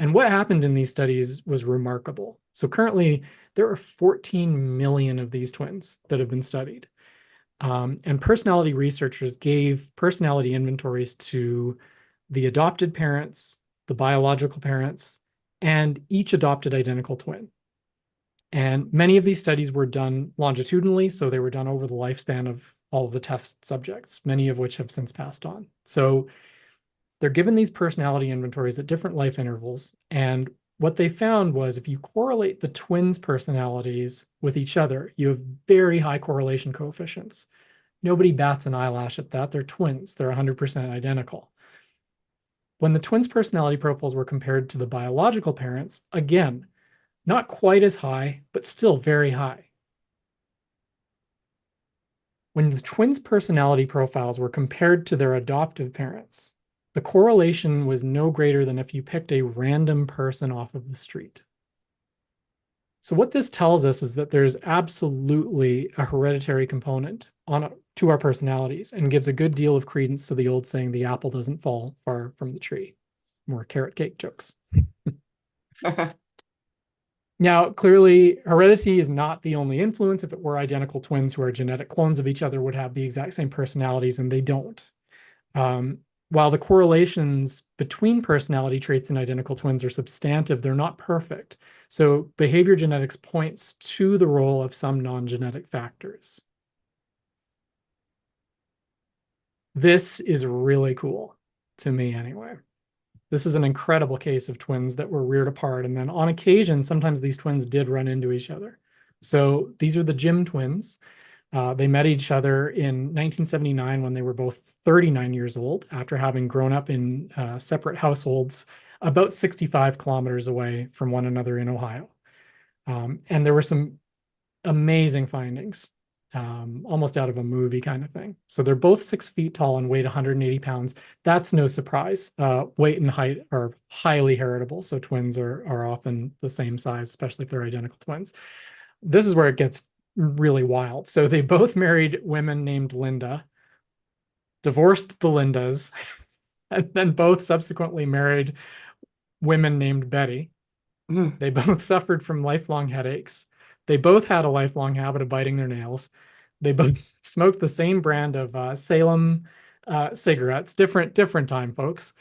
And what happened in these studies was remarkable. So currently, there are 14 million of these twins that have been studied. And personality researchers gave personality inventories to the adopted parents, the biological parents, and each adopted identical twin. And many of these studies were done longitudinally, so they were done over the lifespan of all of the test subjects, many of which have since passed on. So they're given these personality inventories at different life intervals, and what they found was if you correlate the twins' personalities with each other, you have very high correlation coefficients. Nobody bats an eyelash at that. They're twins. They're 100% identical. When the twins' personality profiles were compared to the biological parents, again, not quite as high, but still very high. When the twins' personality profiles were compared to their adoptive parents, the correlation was no greater than if you picked a random person off of the street. So what this tells us is that there's absolutely a hereditary component to our personalities, and gives a good deal of credence to the old saying, the apple doesn't fall far from the tree. More carrot cake jokes. Now, clearly, heredity is not the only influence. If it were, identical twins who are genetic clones of each other would have the exact same personalities, and they don't. While the correlations between personality traits in identical twins are substantive, they're not perfect. So behavior genetics points to the role of some non-genetic factors. This is really cool, to me anyway. This is an incredible case of twins that were reared apart, and then on occasion, sometimes these twins did run into each other. So these are the Jim twins. They met each other in 1979 when they were both 39 years old, after having grown up in separate households about 65 kilometers away from one another in Ohio. And there were some amazing findings, almost out of a movie kind of thing. So they're both 6 feet tall and weighed 180 pounds. That's no surprise. Weight and height are highly heritable, so twins are often the same size, especially if they're identical twins. This is where it gets really wild. So they both married women named Linda, divorced the Lindas, and then both subsequently married women named Betty. They both suffered from lifelong headaches. They both had a lifelong habit of biting their nails. They both smoked the same brand of Salem cigarettes. Different time, folks.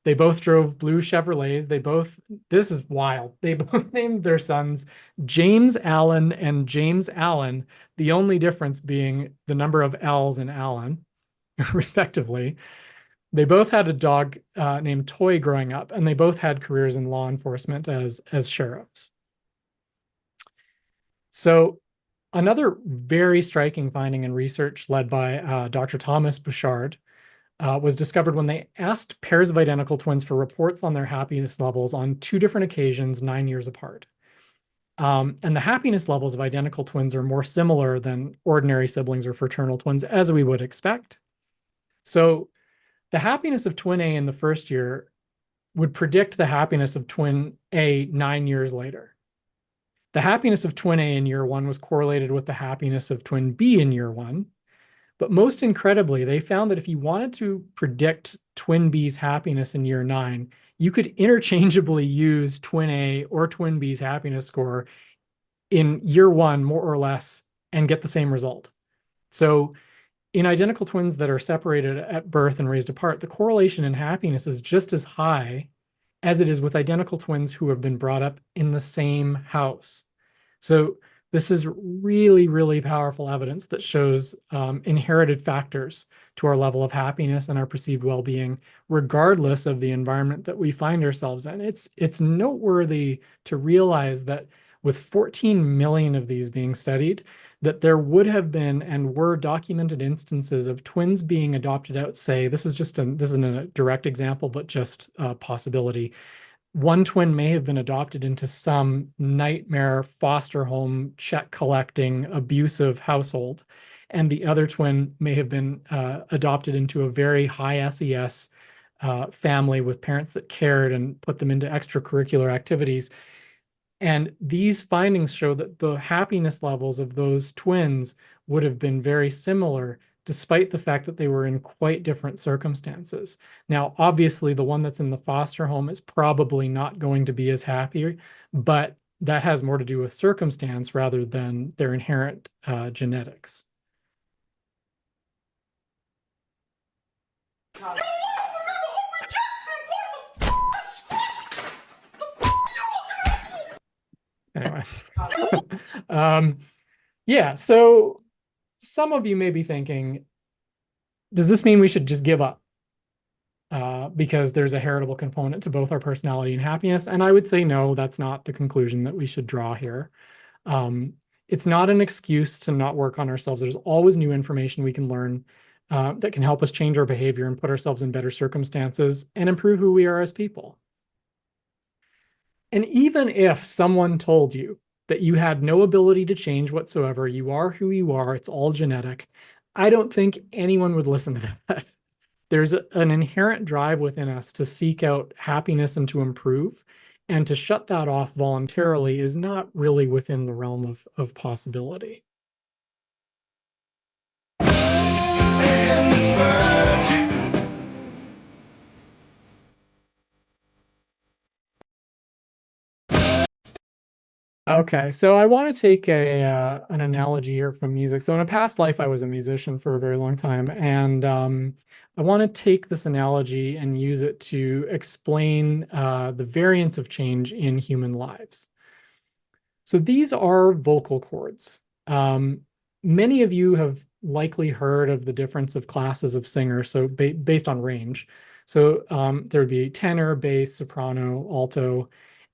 They both drove blue Chevrolets. This is wild. They both named their sons James Allen and James Allen, the only difference being the number of L's in Allen, respectively. They both had a dog named Toy growing up, and they both had careers in law enforcement as sheriffs. So another very striking finding in research led by Dr. Thomas Bouchard was discovered when they asked pairs of identical twins for reports on their happiness levels on 2 different occasions, 9 years apart. And the happiness levels of identical twins are more similar than ordinary siblings or fraternal twins, as we would expect. So the happiness of twin A in the first year would predict the happiness of twin A 9 years later. The happiness of twin A in year 1 was correlated with the happiness of twin B in year 1. But most incredibly, they found that if you wanted to predict twin B's happiness in year 9, you could interchangeably use twin A or twin B's happiness score in year 1, more or less, and get the same result. So in identical twins that are separated at birth and raised apart, the correlation in happiness is just as high as it is with identical twins who have been brought up in the same house. So this is really, really powerful evidence that shows inherited factors to our level of happiness and our perceived well-being, regardless of the environment that we find ourselves in. It's noteworthy to realize that with 14 million of these being studied, that there would have been and were documented instances of twins being adopted out, say, this isn't a direct example, but just a possibility. One twin may have been adopted into some nightmare foster home, check collecting, abusive household, and the other twin may have been adopted into a very high SES family with parents that cared and put them into extracurricular activities. And these findings show that the happiness levels of those twins would have been very similar, despite the fact that they were in quite different circumstances. Now, obviously, the one that's in the foster home is probably not going to be as happy, but that has more to do with circumstance rather than their inherent genetics. Anyway. Yeah, so some of you may be thinking, does this mean we should just give up? because there's a heritable component to both our personality and happiness. And I would say, no, that's not the conclusion that we should draw here. It's not an excuse to not work on ourselves. There's always new information we can learn that can help us change our behavior and put ourselves in better circumstances and improve who we are as people. And even if someone told you that you had no ability to change whatsoever, you are who you are, it's all genetic, I don't think anyone would listen to that. There's an inherent drive within us to seek out happiness and to improve, and to shut that off voluntarily is not really within the realm of possibility. Okay, so I want to take an analogy here from music. So in a past life, I was a musician for a very long time, and I want to take this analogy and use it to explain the variance of change in human lives. So these are vocal cords. Many of you have likely heard of the difference of classes of singers, so based on range. So there would be tenor, bass, soprano, alto,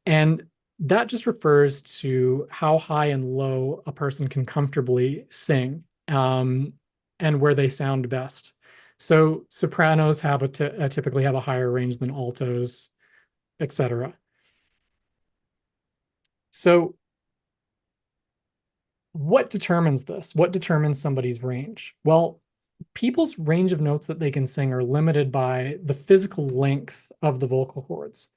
and that just refers to how high and low a person can comfortably sing, and where they sound best. So sopranos have typically have a higher range than altos, etc. So what determines this? What determines somebody's range? Well, people's range of notes that they can sing are limited by the physical length of the vocal cords.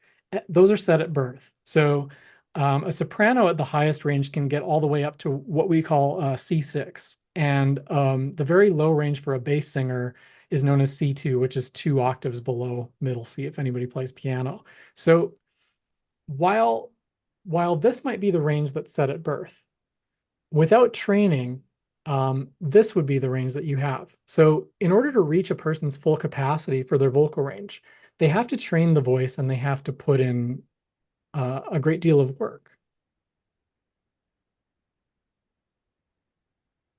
Those are set at birth. So a soprano at the highest range can get all the way up to what we call C6. And the very low range for a bass singer is known as C2, which is 2 octaves below middle C, if anybody plays piano. So while this might be the range that's set at birth, without training, this would be the range that you have. So in order to reach a person's full capacity for their vocal range, they have to train the voice and they have to put in a great deal of work.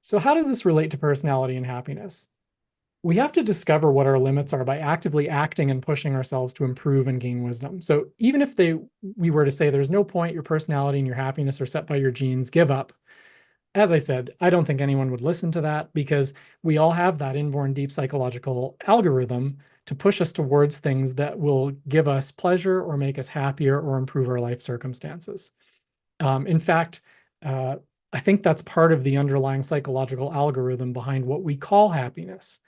So how does this relate to personality and happiness? We have to discover what our limits are by actively acting and pushing ourselves to improve and gain wisdom. So even if we were to say there's no point, your personality and your happiness are set by your genes, give up. As I said, I don't think anyone would listen to that, because we all have that inborn deep psychological algorithm to push us towards things that will give us pleasure or make us happier or improve our life circumstances. In fact, I think that's part of the underlying psychological algorithm behind what we call happiness.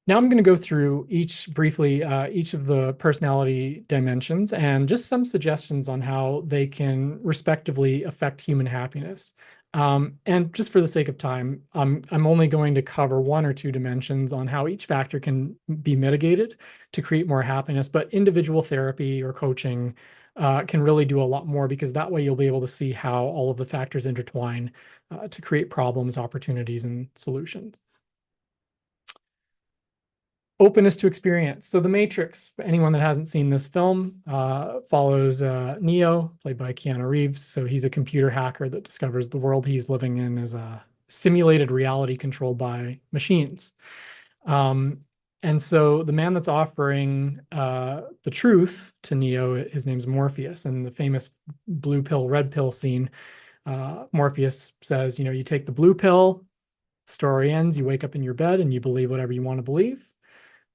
Now I'm going to go through each of the personality dimensions and just some suggestions on how they can respectively affect human happiness. And just for the sake of time, I'm only going to cover 1 or 2 dimensions on how each factor can be mitigated to create more happiness, but individual therapy or coaching can really do a lot more, because that way you'll be able to see how all of the factors intertwine to create problems, opportunities, and solutions. Openness to experience. So The Matrix, for anyone that hasn't seen this film, follows Neo, played by Keanu Reeves. So he's a computer hacker that discovers the world he's living in is a simulated reality controlled by machines. And so the man that's offering the truth to Neo, his name's Morpheus. And the famous blue pill, red pill scene, Morpheus says, you take the blue pill, story ends, you wake up in your bed and you believe whatever you want to believe.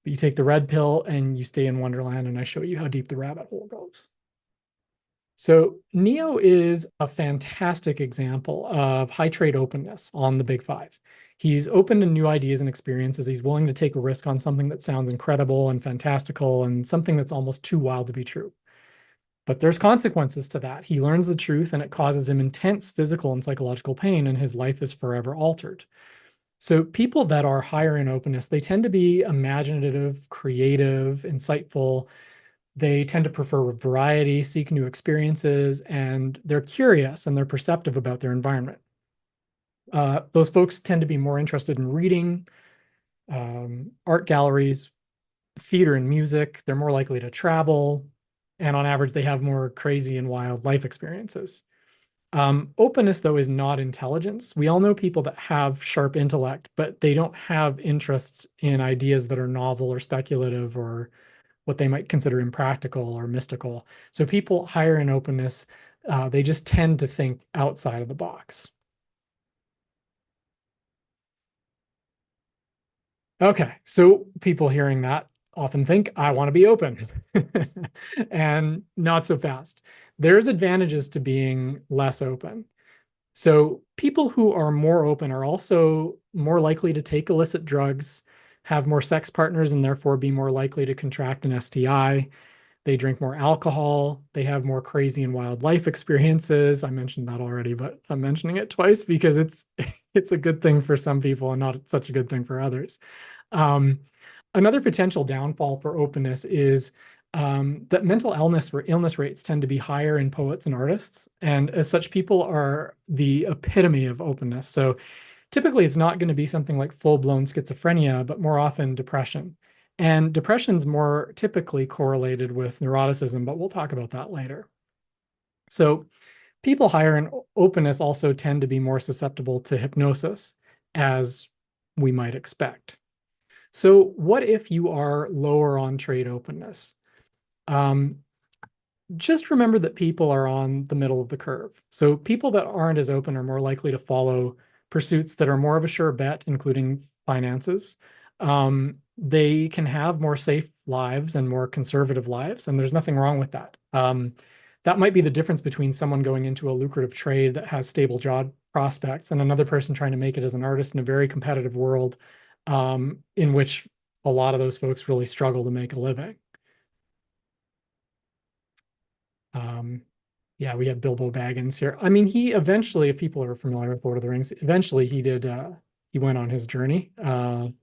But you take the red pill and you stay in Wonderland, and I show you how deep the rabbit hole goes. So Neo is a fantastic example of high trade openness on the Big Five. He's open to new ideas and experiences. He's willing to take a risk on something that sounds incredible and fantastical and something that's almost too wild to be true. But there's consequences to that. He learns the truth and it causes him intense physical and psychological pain, and his life is forever altered. So people that are higher in openness, they tend to be imaginative, creative, insightful. They tend to prefer variety, seek new experiences, and they're curious and they're perceptive about their environment. Those folks tend to be more interested in reading, art galleries, theater and music. They're more likely to travel, and on average, they have more crazy and wild life experiences. Openness, though, is not intelligence. We all know people that have sharp intellect, but they don't have interests in ideas that are novel or speculative or what they might consider impractical or mystical. So people higher in openness, they just tend to think outside of the box. Okay, so people hearing that often think, I want to be open, and not so fast. There's advantages to being less open. So people who are more open are also more likely to take illicit drugs, have more sex partners, and therefore be more likely to contract an STI. They drink more alcohol. They have more crazy and wild life experiences. I mentioned that already, but I'm mentioning it twice because it's a good thing for some people and not such a good thing for others. Another potential downfall for openness is that mental illness rates tend to be higher in poets and artists. And as such, people are the epitome of openness. So typically, it's not going to be something like full-blown schizophrenia, but more often depression. And depression's more typically correlated with neuroticism, but we'll talk about that later. So people higher in openness also tend to be more susceptible to hypnosis, as we might expect. So what if you are lower on trait openness? Just remember that people are on the middle of the curve. So people that aren't as open are more likely to follow pursuits that are more of a sure bet, including finances. They can have more safe lives and more conservative lives, and there's nothing wrong with that. That might be the difference between someone going into a lucrative trade that has stable job prospects and another person trying to make it as an artist in a very competitive world, in which a lot of those folks really struggle to make a living. Yeah, we have Bilbo Baggins here. I mean, he eventually, if people are familiar with Lord of the Rings, eventually he went on his journey, kind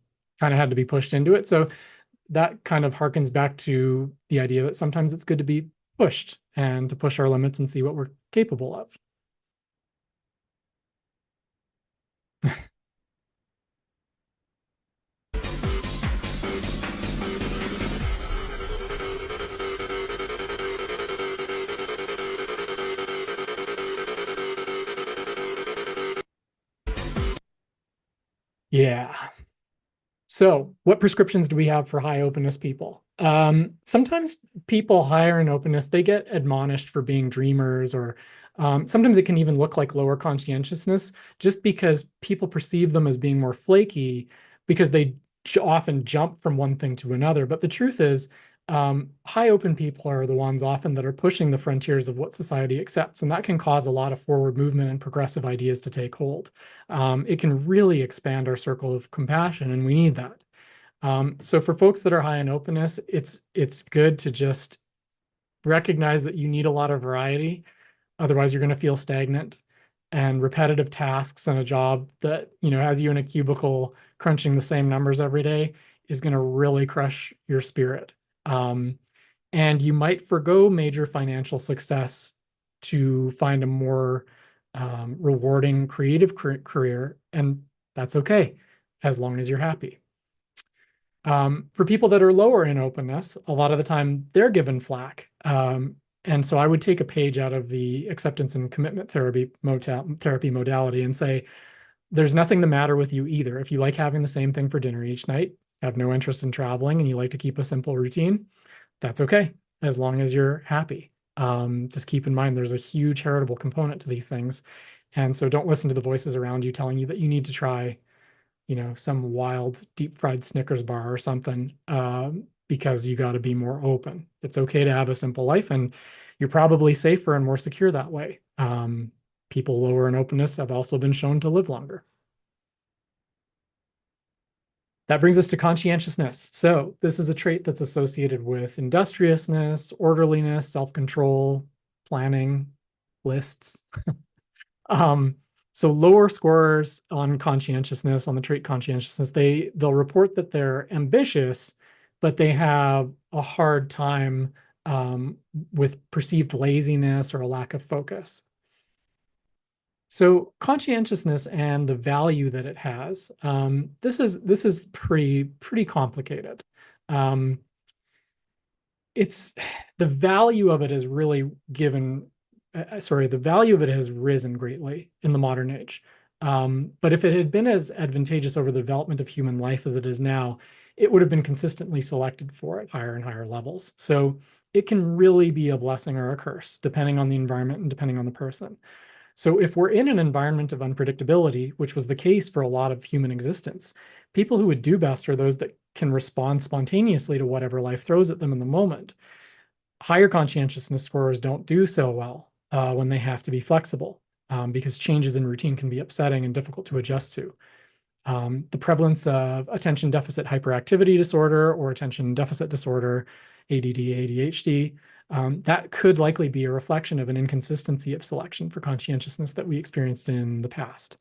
of had to be pushed into it. So that kind of harkens back to the idea that sometimes it's good to be pushed and to push our limits and see what we're capable of. Yeah. So what prescriptions do we have for high openness people? Sometimes people higher in openness, they get admonished for being dreamers, or sometimes it can even look like lower conscientiousness just because people perceive them as being more flaky because they often jump from one thing to another. But the truth is, high open people are the ones often that are pushing the frontiers of what society accepts, and that can cause a lot of forward movement and progressive ideas to take hold. It can really expand our circle of compassion, and we need that. So for folks that are high in openness, it's good to just recognize that you need a lot of variety. Otherwise, you're going to feel stagnant, and repetitive tasks and a job that, have you in a cubicle crunching the same numbers every day is going to really crush your spirit. And you might forgo major financial success to find a more rewarding creative career, and that's okay, as long as you're happy. For people that are lower in openness, a lot of the time they're given flack. And so I would take a page out of the acceptance and commitment therapy modality and say, there's nothing the matter with you either. If you like having the same thing for dinner each night, have no interest in traveling, and you like to keep a simple routine, that's okay, as long as you're happy. Just keep in mind, there's a huge heritable component to these things. And so don't listen to the voices around you telling you that you need to try, some wild deep fried Snickers bar or something, because you got to be more open. It's okay to have a simple life, and you're probably safer and more secure that way. People lower in openness have also been shown to live longer. That brings us to conscientiousness. So this is a trait that's associated with industriousness, orderliness, self-control, planning, lists. So lower scorers on conscientiousness, on the trait conscientiousness, they'll report that they're ambitious, but they have a hard time with perceived laziness or a lack of focus. So conscientiousness and the value that it has, this is pretty complicated. It's the value of it is really given the value of it has risen greatly in the modern age. But if it had been as advantageous over the development of human life as it is now, it would have been consistently selected for at higher and higher levels. So it can really be a blessing or a curse, depending on the environment and depending on the person. So if we're in an environment of unpredictability, which was the case for a lot of human existence, people who would do best are those that can respond spontaneously to whatever life throws at them in the moment. Higher conscientiousness scorers don't do so well when they have to be flexible, because changes in routine can be upsetting and difficult to adjust to. The prevalence of attention deficit hyperactivity disorder or attention deficit disorder, ADD, ADHD, that could likely be a reflection of an inconsistency of selection for conscientiousness that we experienced in the past.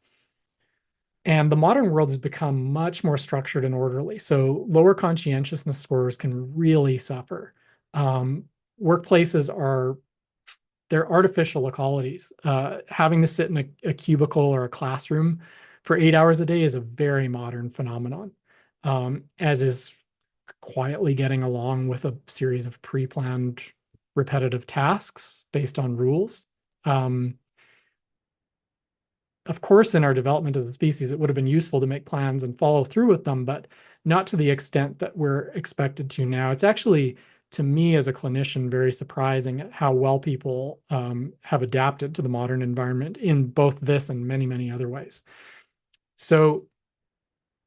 And the modern world has become much more structured and orderly. So lower conscientiousness scores can really suffer. Workplaces they're artificial localities. Having to sit in a cubicle or a classroom for 8 hours a day is a very modern phenomenon, as is quietly getting along with a series of pre-planned repetitive tasks based on rules. Of course, in our development of the species, it would have been useful to make plans and follow through with them, but not to the extent that we're expected to now. It's actually, to me as a clinician, very surprising at how well people have adapted to the modern environment in both this and many, many other ways. So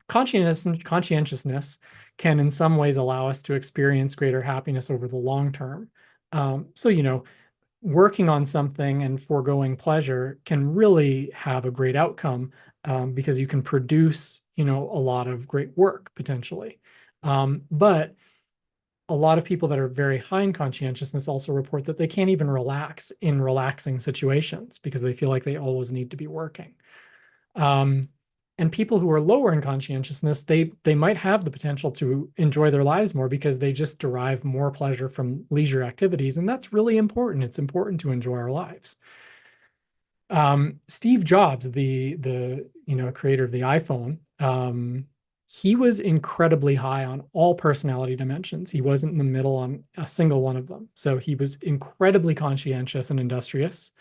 conscientiousness can in some ways allow us to experience greater happiness over the long term. So, working on something and foregoing pleasure can really have a great outcome, because you can produce, a lot of great work potentially. But a lot of people that are very high in conscientiousness also report that they can't even relax in relaxing situations because they feel like they always need to be working. And people who are lower in conscientiousness, they might have the potential to enjoy their lives more because they just derive more pleasure from leisure activities, and that's really important. It's important to enjoy our lives. Steve Jobs, the creator of the iPhone, he was incredibly high on all personality dimensions. He wasn't in the middle on a single one of them. So he was incredibly conscientious and industrious.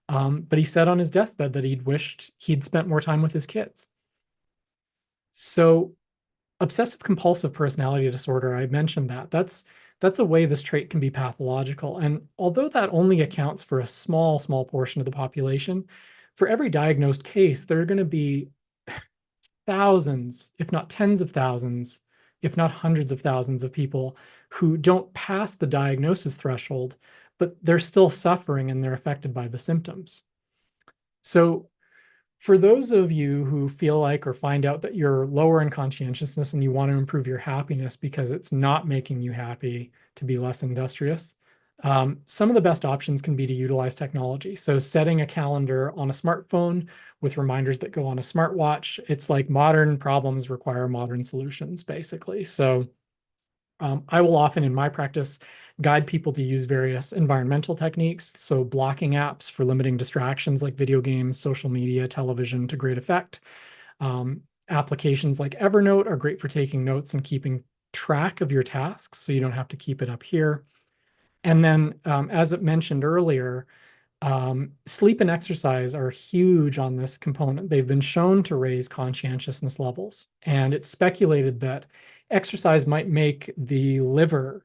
But he said on his deathbed that he'd wished he'd spent more time with his kids. So obsessive compulsive personality disorder, I mentioned that's a way this trait can be pathological. And although that only accounts for a small portion of the population, for every diagnosed case, there are going to be thousands, if not tens of thousands, if not hundreds of thousands of people who don't pass the diagnosis threshold, but they're still suffering and they're affected by the symptoms. So for those of you who feel like or find out that you're lower in conscientiousness and you want to improve your happiness because it's not making you happy to be less industrious, some of the best options can be to utilize technology. So setting a calendar on a smartphone with reminders that go on a smartwatch, it's like modern problems require modern solutions, basically. So I will often, in my practice, guide people to use various environmental techniques, so blocking apps for limiting distractions like video games, social media, television to great effect. Applications like Evernote are great for taking notes and keeping track of your tasks, so you don't have to keep it up here. And then, as it mentioned earlier, sleep and exercise are huge on this component. They've been shown to raise conscientiousness levels, and it's speculated that exercise might make the liver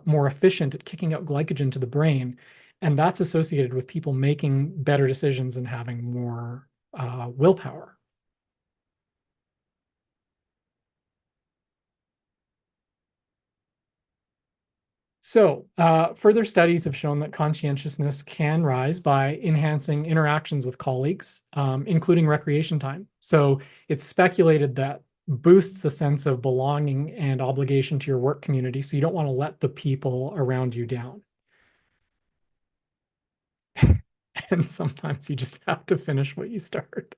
more efficient at kicking out glycogen to the brain, and that's associated with people making better decisions and having more willpower. So further studies have shown that conscientiousness can rise by enhancing interactions with colleagues, including recreation time. So it's speculated that boosts a sense of belonging and obligation to your work community, so you don't want to let the people around you down. And sometimes you just have to finish what you start.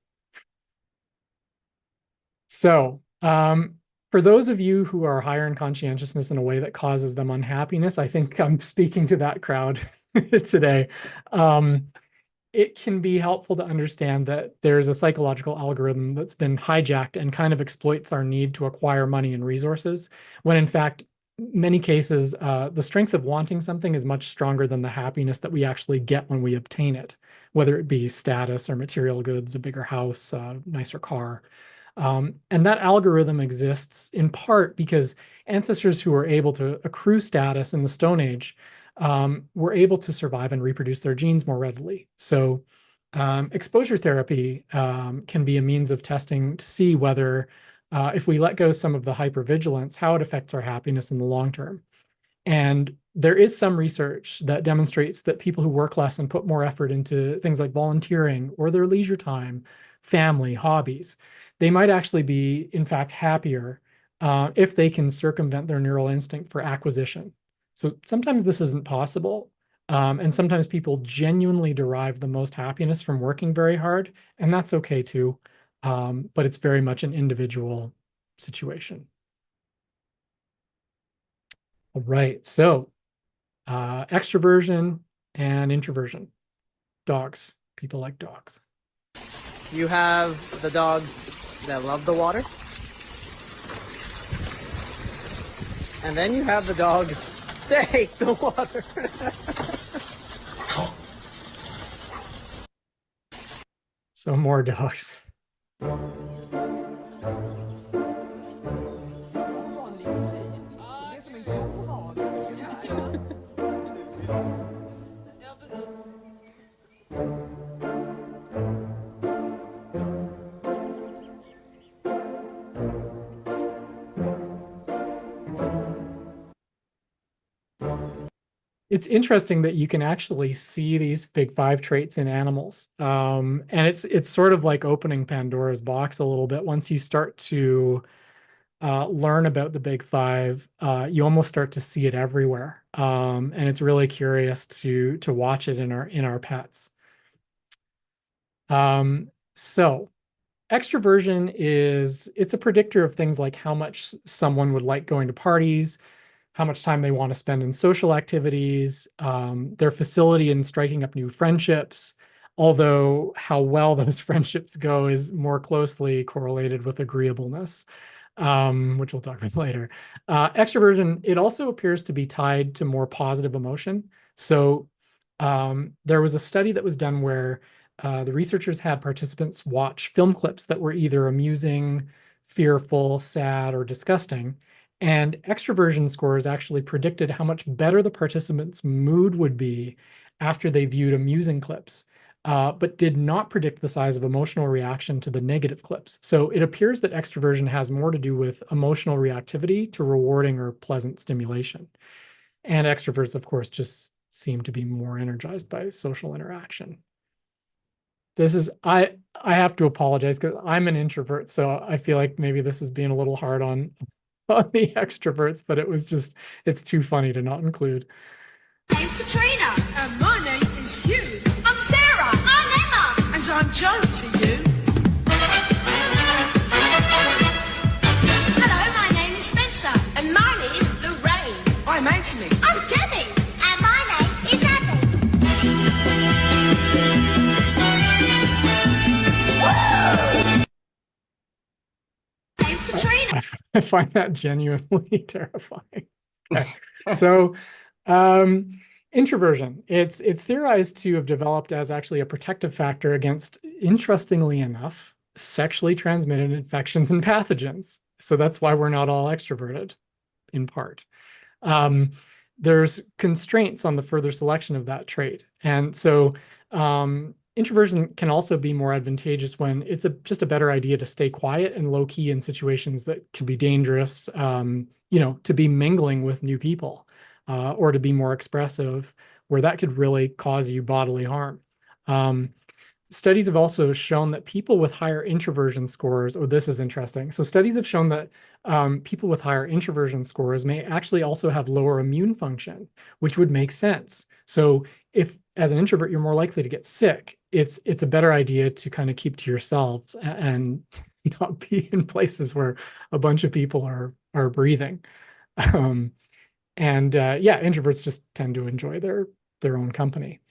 So for those of you who are higher in conscientiousness in a way that causes them unhappiness, I think I'm speaking to that crowd today. It can be helpful to understand that there's a psychological algorithm that's been hijacked and kind of exploits our need to acquire money and resources, when in fact, many cases, the strength of wanting something is much stronger than the happiness that we actually get when we obtain it, whether it be status or material goods, a bigger house, a nicer car. And that algorithm exists in part because ancestors who were able to accrue status in the Stone Age were able to survive and reproduce their genes more readily. So exposure therapy can be a means of testing to see whether if we let go some of the hypervigilance, how it affects our happiness in the long term. And there is some research that demonstrates that people who work less and put more effort into things like volunteering or their leisure time, family, hobbies, they might actually be, in fact, happier if they can circumvent their neural instinct for acquisition. So sometimes this isn't possible. And sometimes people genuinely derive the most happiness from working very hard, and that's okay too. But it's very much an individual situation. All right, so extroversion and introversion. Dogs, people like dogs. You have the dogs that love the water. And then you have the dogs that hate the water. So more dogs. It's interesting that you can actually see these big five traits in animals. And it's sort of like opening Pandora's box a little bit. Once you start to learn about the big five, you almost start to see it everywhere. And it's really curious to watch it in our pets. So extroversion it's a predictor of things like how much someone would like going to parties, how much time they want to spend in social activities, their facility in striking up new friendships, although how well those friendships go is more closely correlated with agreeableness, which we'll talk about later. Extroversion, it also appears to be tied to more positive emotion. So there was a study that was done where the researchers had participants watch film clips that were either amusing, fearful, sad, or disgusting. And extroversion scores actually predicted how much better the participants' mood would be after they viewed amusing clips, but did not predict the size of emotional reaction to the negative clips. So it appears that extroversion has more to do with emotional reactivity to rewarding or pleasant stimulation. And extroverts, of course, just seem to be more energized by social interaction. I have to apologize because I'm an introvert, so I feel like maybe this is being a little hard on the extroverts, but it's too funny to not include. I'm Katrina. And my name is Hugh. I'm Sarah. I'm Emma. And I'm Joe to you. Hello, my name is Spencer. And mine is Lorraine. I'm Anthony. I'm Debbie. And my name is Abby. I'm Katrina. I find that genuinely terrifying. Okay. So introversion, it's theorized to have developed as actually a protective factor against, interestingly enough, sexually transmitted infections and pathogens. So that's why we're not all extroverted, in part. There's constraints on the further selection of that trait. And so introversion can also be more advantageous when it's just a better idea to stay quiet and low key in situations that can be dangerous, to be mingling with new people, or to be more expressive, where that could really cause you bodily harm. Studies have also shown that people with higher introversion scores, this is interesting. So studies have shown that people with higher introversion scores may actually also have lower immune function, which would make sense. So if, as an introvert, you're more likely to get sick, it's a better idea to kind of keep to yourself and not be in places where a bunch of people are breathing. Introverts just tend to enjoy their own company.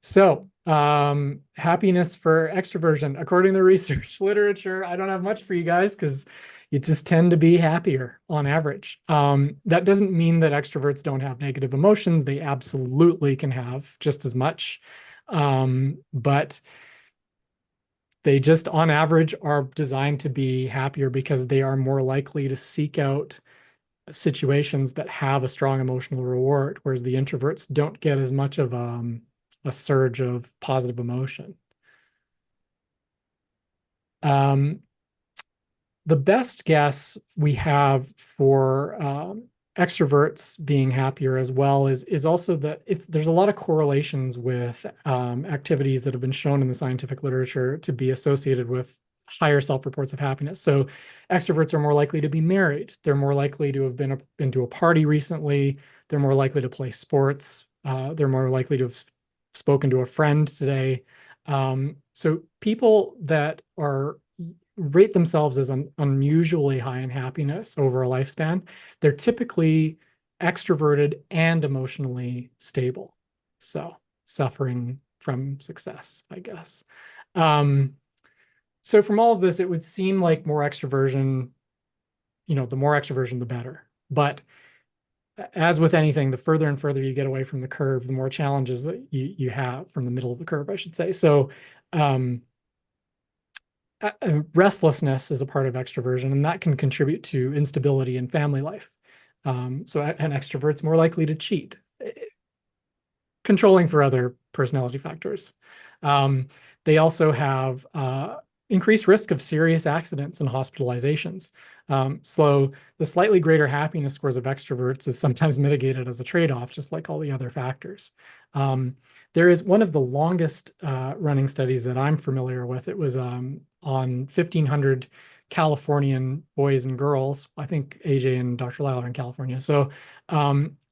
So happiness for extroversion, according to the research literature, I don't have much for you guys because you just tend to be happier on average. That doesn't mean that extroverts don't have negative emotions. They absolutely can have just as much. But they just, on average, are designed to be happier because they are more likely to seek out situations that have a strong emotional reward, whereas the introverts don't get as much of a surge of positive emotion. The best guess we have for extroverts being happier as well is also that there's a lot of correlations with activities that have been shown in the scientific literature to be associated with higher self-reports of happiness. So extroverts are more likely to be married. They're more likely to have been to a party recently. They're more likely to play sports. They're more likely to have spoken to a friend today. So people that rate themselves as unusually high in happiness over a lifespan, they're typically extroverted and emotionally stable. So suffering from success, I guess. So from all of this, it would seem like more extroversion, the more extroversion, the better. But as with anything, the further and further you get away from the curve, the more challenges that you have from the middle of the curve, I should say. So restlessness is a part of extroversion, and that can contribute to instability in family life. So an extrovert's more likely to cheat, controlling for other personality factors. They also have increased risk of serious accidents and hospitalizations. So the slightly greater happiness scores of extroverts is sometimes mitigated as a trade-off, just like all the other factors. There is one of the longest running studies that I'm familiar with. It was on 1,500 Californian boys and girls. I think AJ and Dr. Lyle are in California. So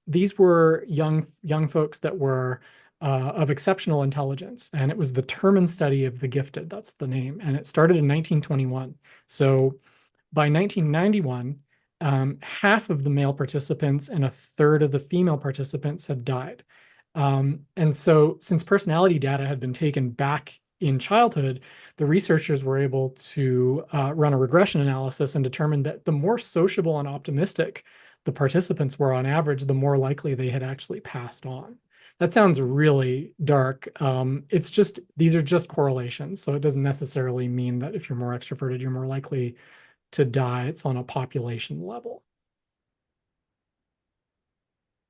these were young folks that were of exceptional intelligence, and it was the Terman study of the gifted. That's the name, and it started in 1921. So by 1991, half of the male participants and a third of the female participants had died. And so since personality data had been taken back in childhood, the researchers were able to run a regression analysis and determine that the more sociable and optimistic the participants were on average, the more likely they had actually passed on. That sounds really dark. These are just correlations. So it doesn't necessarily mean that if you're more extroverted, you're more likely to die. It's on a population level.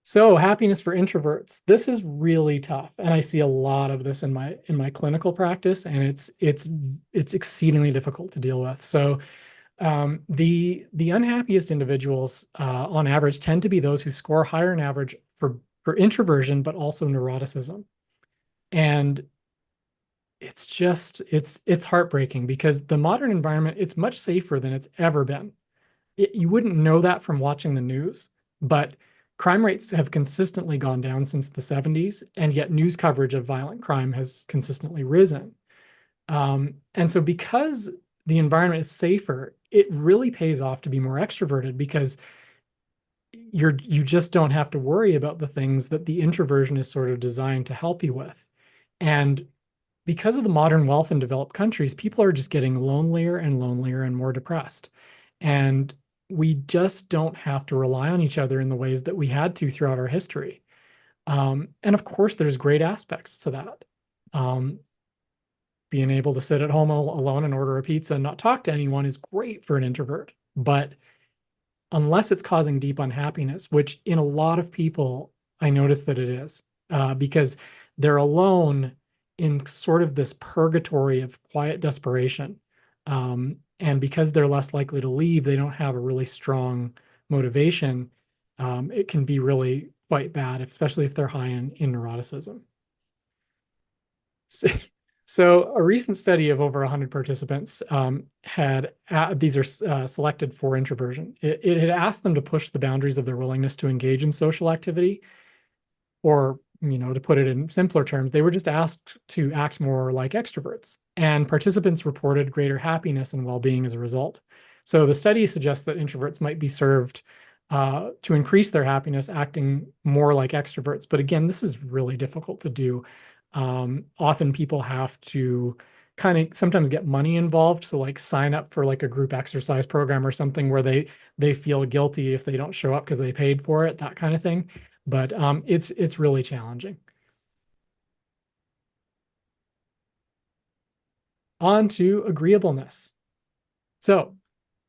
So happiness for introverts. This is really tough, and I see a lot of this in my clinical practice, and it's exceedingly difficult to deal with. So the unhappiest individuals on average tend to be those who score higher than average for introversion, but also neuroticism. And it's heartbreaking because the modern environment, it's much safer than it's ever been. You wouldn't know that from watching the news, but crime rates have consistently gone down since the 70s, and yet news coverage of violent crime has consistently risen. And so because the environment is safer, it really pays off to be more extroverted because you just don't have to worry about the things that the introversion is sort of designed to help you with. And because of the modern wealth in developed countries, people are just getting lonelier and lonelier and more depressed. And we just don't have to rely on each other in the ways that we had to throughout our history. And of course, there's great aspects to that. Being able to sit at home alone and order a pizza and not talk to anyone is great for an introvert. But unless it's causing deep unhappiness, which in a lot of people, I notice that it is, because they're alone in sort of this purgatory of quiet desperation. And because they're less likely to leave, they don't have a really strong motivation. It can be really quite bad, especially if they're high in neuroticism. So a recent study of over 100 participants these are selected for introversion. It had asked them to push the boundaries of their willingness to engage in social activity, or to put it in simpler terms, they were just asked to act more like extroverts, and participants reported greater happiness and well-being as a result. So the study suggests that introverts might be served to increase their happiness, acting more like extroverts. But again, this is really difficult to do. Often people have to kind of sometimes get money involved. So like sign up for like a group exercise program or something where they feel guilty if they don't show up because they paid for it, that kind of thing. But it's really challenging. On to agreeableness. So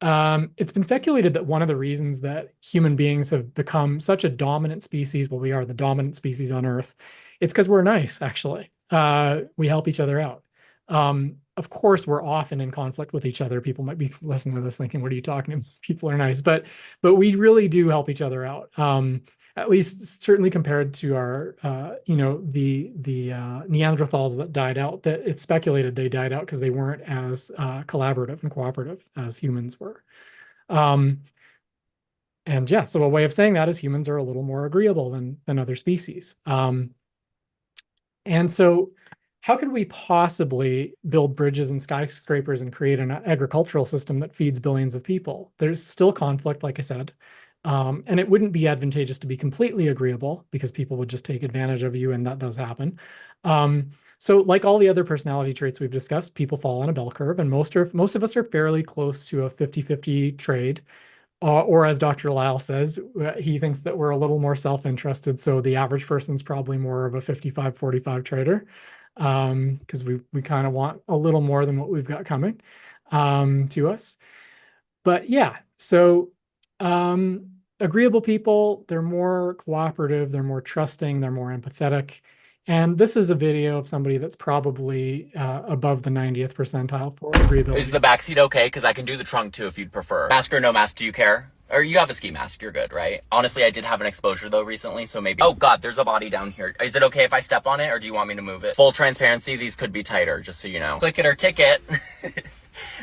it's been speculated that one of the reasons that human beings have become such a dominant species, well, we are the dominant species on Earth, it's because we're nice, actually. We help each other out. Of course, we're often in conflict with each other. People might be listening to this thinking, what are you talking about? People are nice, but we really do help each other out. At least certainly compared to our, the Neanderthals that died out, that it's speculated they died out because they weren't as collaborative and cooperative as humans were. And yeah, so a way of saying that is humans are a little more agreeable than other species. And so how could we possibly build bridges and skyscrapers and create an agricultural system that feeds billions of people? There's still conflict, like I said. And it wouldn't be advantageous to be completely agreeable because people would just take advantage of you, and that does happen. So like all the other personality traits we've discussed, people fall on a bell curve, and most of us are fairly close to a 50-50 trade. Or as Dr. Lyle says, he thinks that we're a little more self-interested, so the average person's probably more of a 55-45 trader, because we kind of want a little more than what we've got coming to us. But yeah, so agreeable people, they're more cooperative, they're more trusting, they're more empathetic. And this is a video of somebody that's probably above the 90th percentile for agreeability. Is the backseat okay? Because I can do the trunk too if you'd prefer. Mask or no mask, do you care? Or you have a ski mask, you're good, right? Honestly, I did have an exposure though recently, so maybe... Oh God, there's a body down here. Is it okay if I step on it, or do you want me to move it? Full transparency, these could be tighter, just so you know. Click it or ticket.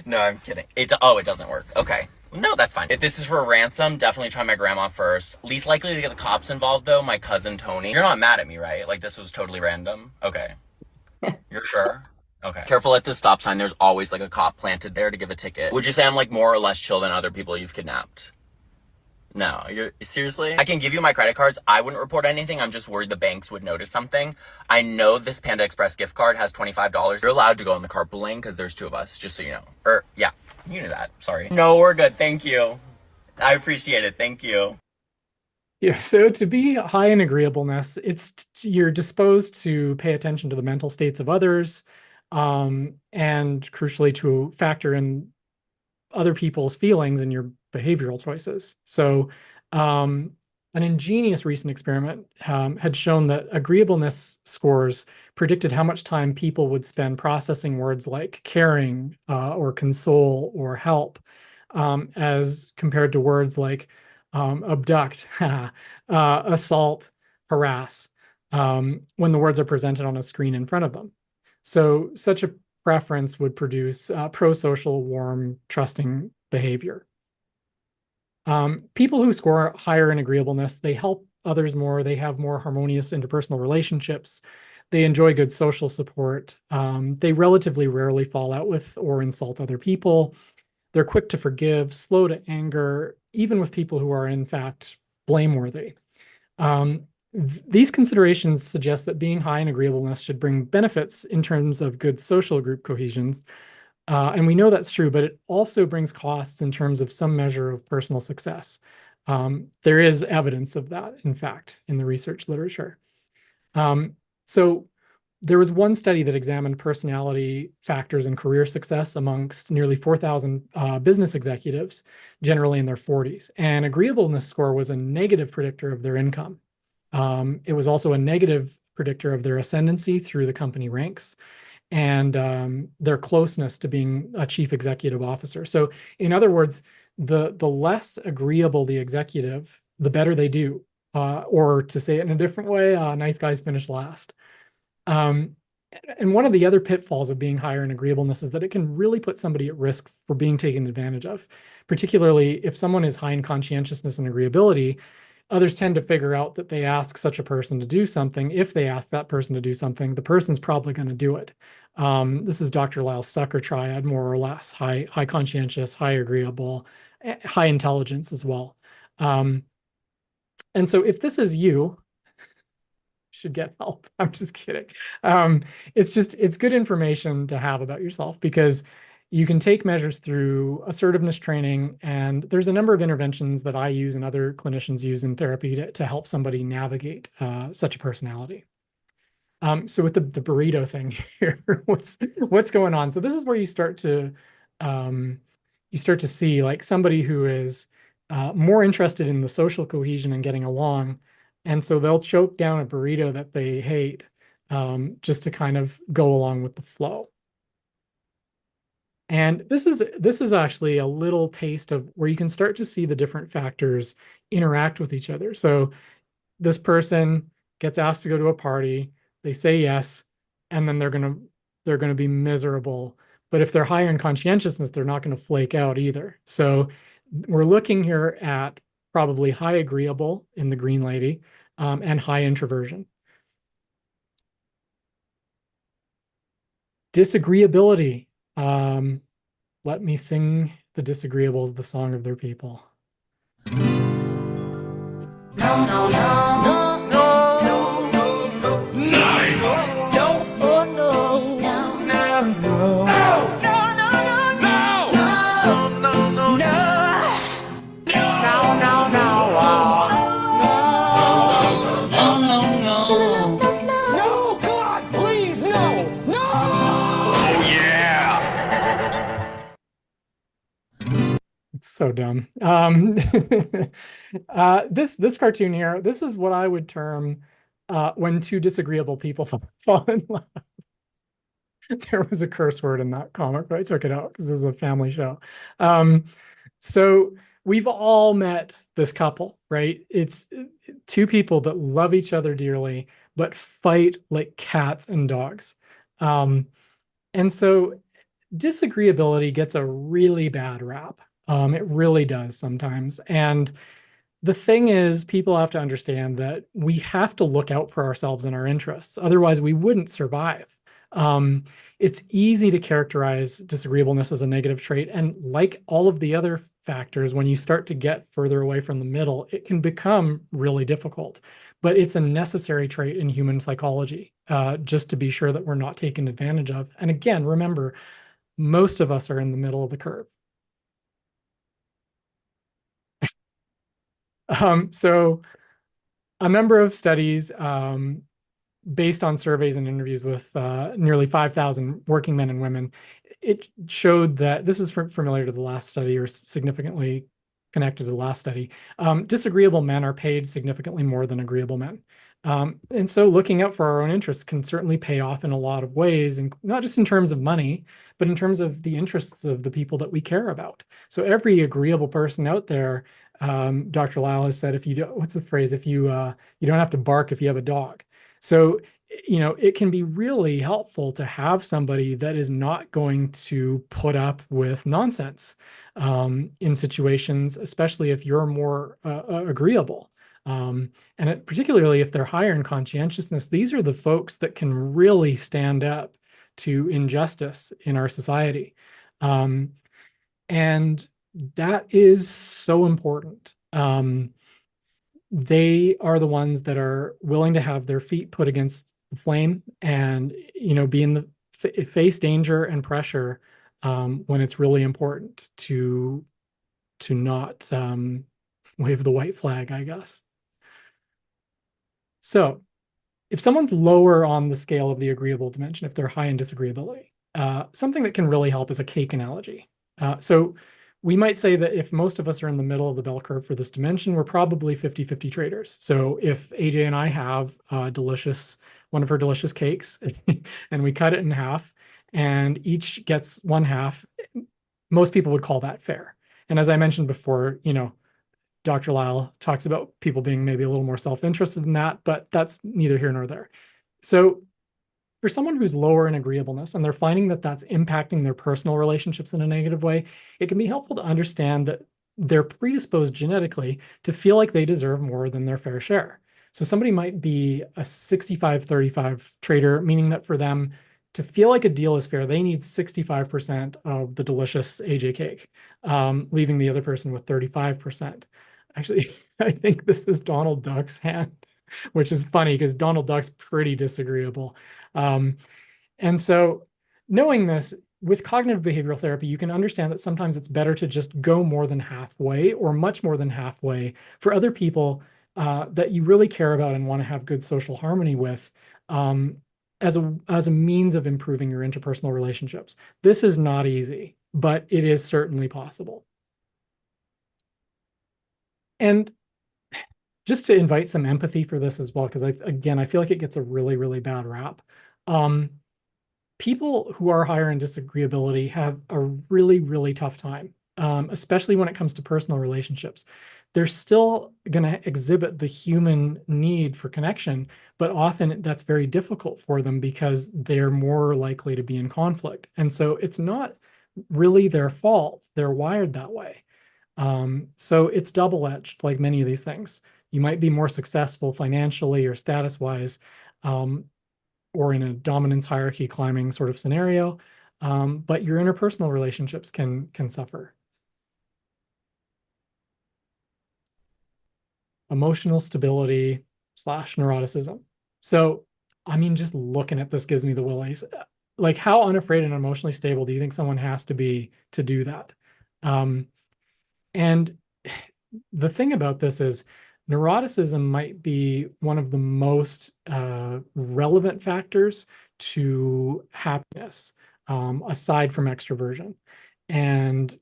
No, I'm kidding. It doesn't work. Okay. No, that's fine. If this is for a ransom, definitely try my grandma first. Least likely to get the cops involved though, my cousin Tony. You're not mad at me, right? Like this was totally random? Okay. You're sure? Okay. Careful at the stop sign. There's always like a cop planted there to give a ticket. Would you say I'm like more or less chill than other people you've kidnapped? No, you're seriously? I can give you my credit cards. I wouldn't report anything. I'm just worried the banks would notice something. I know this Panda Express gift card has $25. You're allowed to go in the carpool lane because there's two of us, just so you know. Yeah, you knew that. Sorry. No, we're good. Thank you. I appreciate it. Thank you. Yeah, so to be high in agreeableness, you're disposed to pay attention to the mental states of others, and crucially to factor in other people's feelings in your behavioral choices. So an ingenious recent experiment had shown that agreeableness scores predicted how much time people would spend processing words like caring or console or help, as compared to words like abduct, assault, harass, when the words are presented on a screen in front of them. So such a preference would produce pro-social, warm, trusting behavior. People who score higher in agreeableness, they help others more, they have more harmonious interpersonal relationships, they enjoy good social support, they relatively rarely fall out with or insult other people, they're quick to forgive, slow to anger, even with people who are in fact blameworthy. These considerations suggest that being high in agreeableness should bring benefits in terms of good social group cohesion. And we know that's true, but it also brings costs in terms of some measure of personal success. There is evidence of that, in fact, in the research literature. So there was one study that examined personality factors and career success amongst nearly 4,000 business executives, generally in their 40s. And agreeableness score was a negative predictor of their income. It was also a negative predictor of their ascendancy through the company ranks and their closeness to being a chief executive officer. So in other words, the less agreeable the executive, the better they do. Or to say it in a different way, nice guys finish last. And one of the other pitfalls of being higher in agreeableness is that it can really put somebody at risk for being taken advantage of, particularly if someone is high in conscientiousness and agreeability. Others tend to figure out that they ask such a person to do something. If they ask that person to do something, the person's probably going to do it. This is Dr. Lyle's sucker triad, more or less: high conscientious, high agreeable, high intelligence as well. And so if this is you, should get help. I'm just kidding. It's good information to have about yourself, because you can take measures through assertiveness training, and there's a number of interventions that I use and other clinicians use in therapy to help somebody navigate such a personality. So with the burrito thing here, what's going on? So this is where you start to see like somebody who is more interested in the social cohesion and getting along, and so they'll choke down a burrito that they hate just to kind of go along with the flow. And this is actually a little taste of where you can start to see the different factors interact with each other. So this person gets asked to go to a party, they say yes, and then they're gonna be miserable. But if they're higher in conscientiousness, they're not going to flake out either. So we're looking here at probably high agreeable in the green lady, and high introversion. Disagreeability. Let me sing the disagreeables the song of their people. No, no, no. So dumb. This cartoon here, this is what I would term when two disagreeable people fall in love. There was a curse word in that comic, but I took it out because this is a family show. So we've all met this couple, right? It's two people that love each other dearly, but fight like cats and dogs. And so disagreeability gets a really bad rap. It really does sometimes. And the thing is, people have to understand that we have to look out for ourselves and our interests. Otherwise, we wouldn't survive. It's easy to characterize disagreeableness as a negative trait. And like all of the other factors, when you start to get further away from the middle, it can become really difficult. But it's a necessary trait in human psychology, just to be sure that we're not taken advantage of. And again, remember, most of us are in the middle of the curve. So a number of studies based on surveys and interviews with nearly 5,000 working men and women, it showed that, this is familiar to the last study or significantly connected to the last study, disagreeable men are paid significantly more than agreeable men. And so looking out for our own interests can certainly pay off in a lot of ways, and not just in terms of money, but in terms of the interests of the people that we care about. So every agreeable person out there, Dr. Lyle has said, if you don't, what's the phrase? If you you don't have to bark if you have a dog. So, you know, it can be really helpful to have somebody that is not going to put up with nonsense in situations, especially if you're more agreeable. Particularly if they're higher in conscientiousness, these are the folks that can really stand up to injustice in our society. And that is so important. They are the ones that are willing to have their feet put against the flame and, you know, be in the face danger and pressure when it's really important to not wave the white flag, I guess. So if someone's lower on the scale of the agreeable dimension, if they're high in disagreeability, something that can really help is a cake analogy. So we might say that if most of us are in the middle of the bell curve for this dimension, we're probably 50-50 traders. So if AJ and I have one of her delicious cakes and we cut it in half and each gets one half, most people would call that fair. And as I mentioned before, you know, Dr. Lyle talks about people being maybe a little more self-interested in that, but that's neither here nor there. So for someone who's lower in agreeableness and they're finding that that's impacting their personal relationships in a negative way, it can be helpful to understand that they're predisposed genetically to feel like they deserve more than their fair share. So somebody might be a 65-35 trader, meaning that for them to feel like a deal is fair, they need 65% of the delicious AJ cake, leaving the other person with 35%. Actually, I think this is Donald Duck's hand. which is funny because Donald Duck's pretty disagreeable. And so knowing this, with cognitive behavioral therapy, you can understand that sometimes it's better to just go more than halfway or much more than halfway for other people that you really care about and want to have good social harmony with, as a means of improving your interpersonal relationships. This is not easy, but it is certainly possible. And just to invite some empathy for this as well, because I feel like it gets a really, really bad rap. People who are higher in disagreeability have a really, really tough time, especially when it comes to personal relationships. They're still going to exhibit the human need for connection, but often that's very difficult for them because they're more likely to be in conflict. And so it's not really their fault. They're wired that way. So it's double-edged, like many of these things. You might be more successful financially or status-wise, or in a dominance hierarchy climbing sort of scenario, but your interpersonal relationships can suffer. Emotional stability / neuroticism. So, I mean, just looking at this gives me the willies. Like, how unafraid and emotionally stable do you think someone has to be to do that? And the thing about this is neuroticism might be one of the most relevant factors to happiness, aside from extroversion. And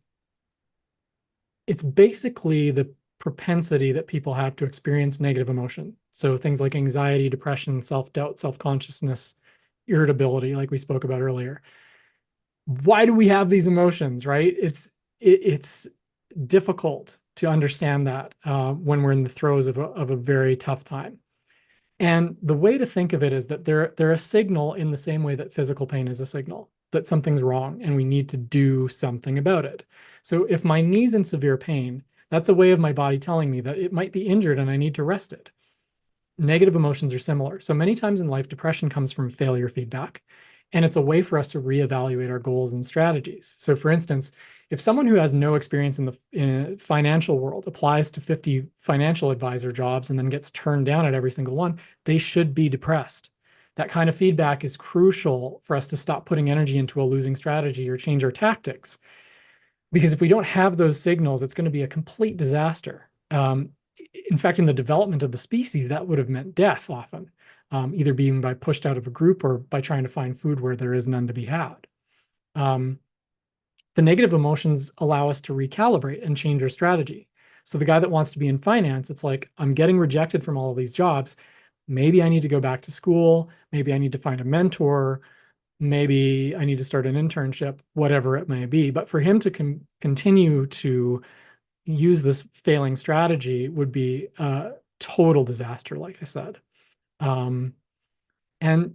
it's basically the propensity that people have to experience negative emotion. So things like anxiety, depression, self-doubt, self-consciousness, irritability, like we spoke about earlier. Why do we have these emotions, right? It's difficult to understand that when we're in the throes of a very tough time. And the way to think of it is that they're a signal in the same way that physical pain is a signal that something's wrong and we need to do something about it. So if my knee's in severe pain, that's a way of my body telling me that it might be injured and I need to rest it. Negative emotions are similar. So many times in life, depression comes from failure feedback, and it's a way for us to reevaluate our goals and strategies. So for instance, if someone who has no experience in the financial world applies to 50 financial advisor jobs and then gets turned down at every single one, they should be depressed. That kind of feedback is crucial for us to stop putting energy into a losing strategy or change our tactics. Because if we don't have those signals, it's going to be a complete disaster. In fact, in the development of the species, that would have meant death often, either being by pushed out of a group or by trying to find food where there is none to be had. The negative emotions allow us to recalibrate and change our strategy. So the guy that wants to be in finance, it's like, I'm getting rejected from all of these jobs. Maybe I need to go back to school. Maybe I need to find a mentor. Maybe I need to start an internship, whatever it may be. But for him to continue to use this failing strategy would be a total disaster, like I said. And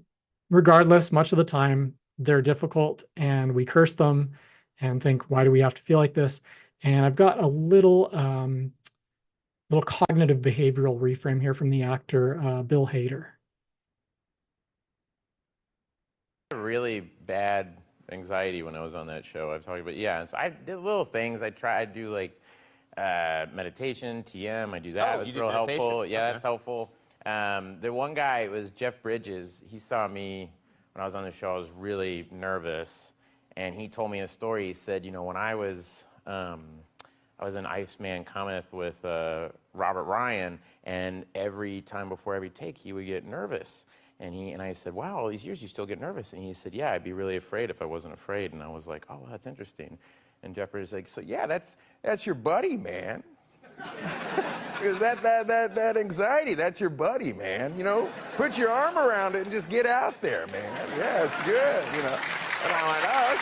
regardless, much of the time, they're difficult and we curse them and think, why do we have to feel like this? And I've got a little cognitive behavioral reframe here from the actor Bill Hader. Really bad anxiety when I was on that show. I was talking about, yeah, and so I did little things. I tried to do like meditation, TM. I do that. It's real helpful. Yeah, that's helpful. The one guy, it was Jeff Bridges. He saw me when I was on the show. I was really nervous, and he told me a story. He said, you know, when I was in Iceman Cometh with Robert Ryan, and every time before every take, he would get nervous. And I said, wow, all these years you still get nervous? And he said, yeah, I'd be really afraid if I wasn't afraid. And I was like, oh, that's interesting. And Jeff Bridges was like, so yeah, that's your buddy, man. Because that anxiety, that's your buddy, man. You know, put your arm around it and just get out there, man. Yeah, it's good, you know. And I went, oh,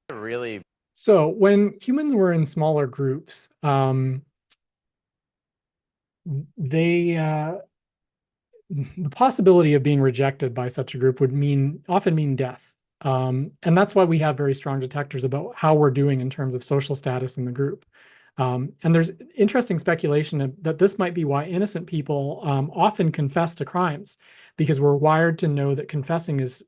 okay. Really. So when humans were in smaller groups, the possibility of being rejected by such a group would often mean death. And that's why we have very strong detectors about how we're doing in terms of social status in the group. And there's interesting speculation that this might be why innocent people often confess to crimes, because we're wired to know that confessing is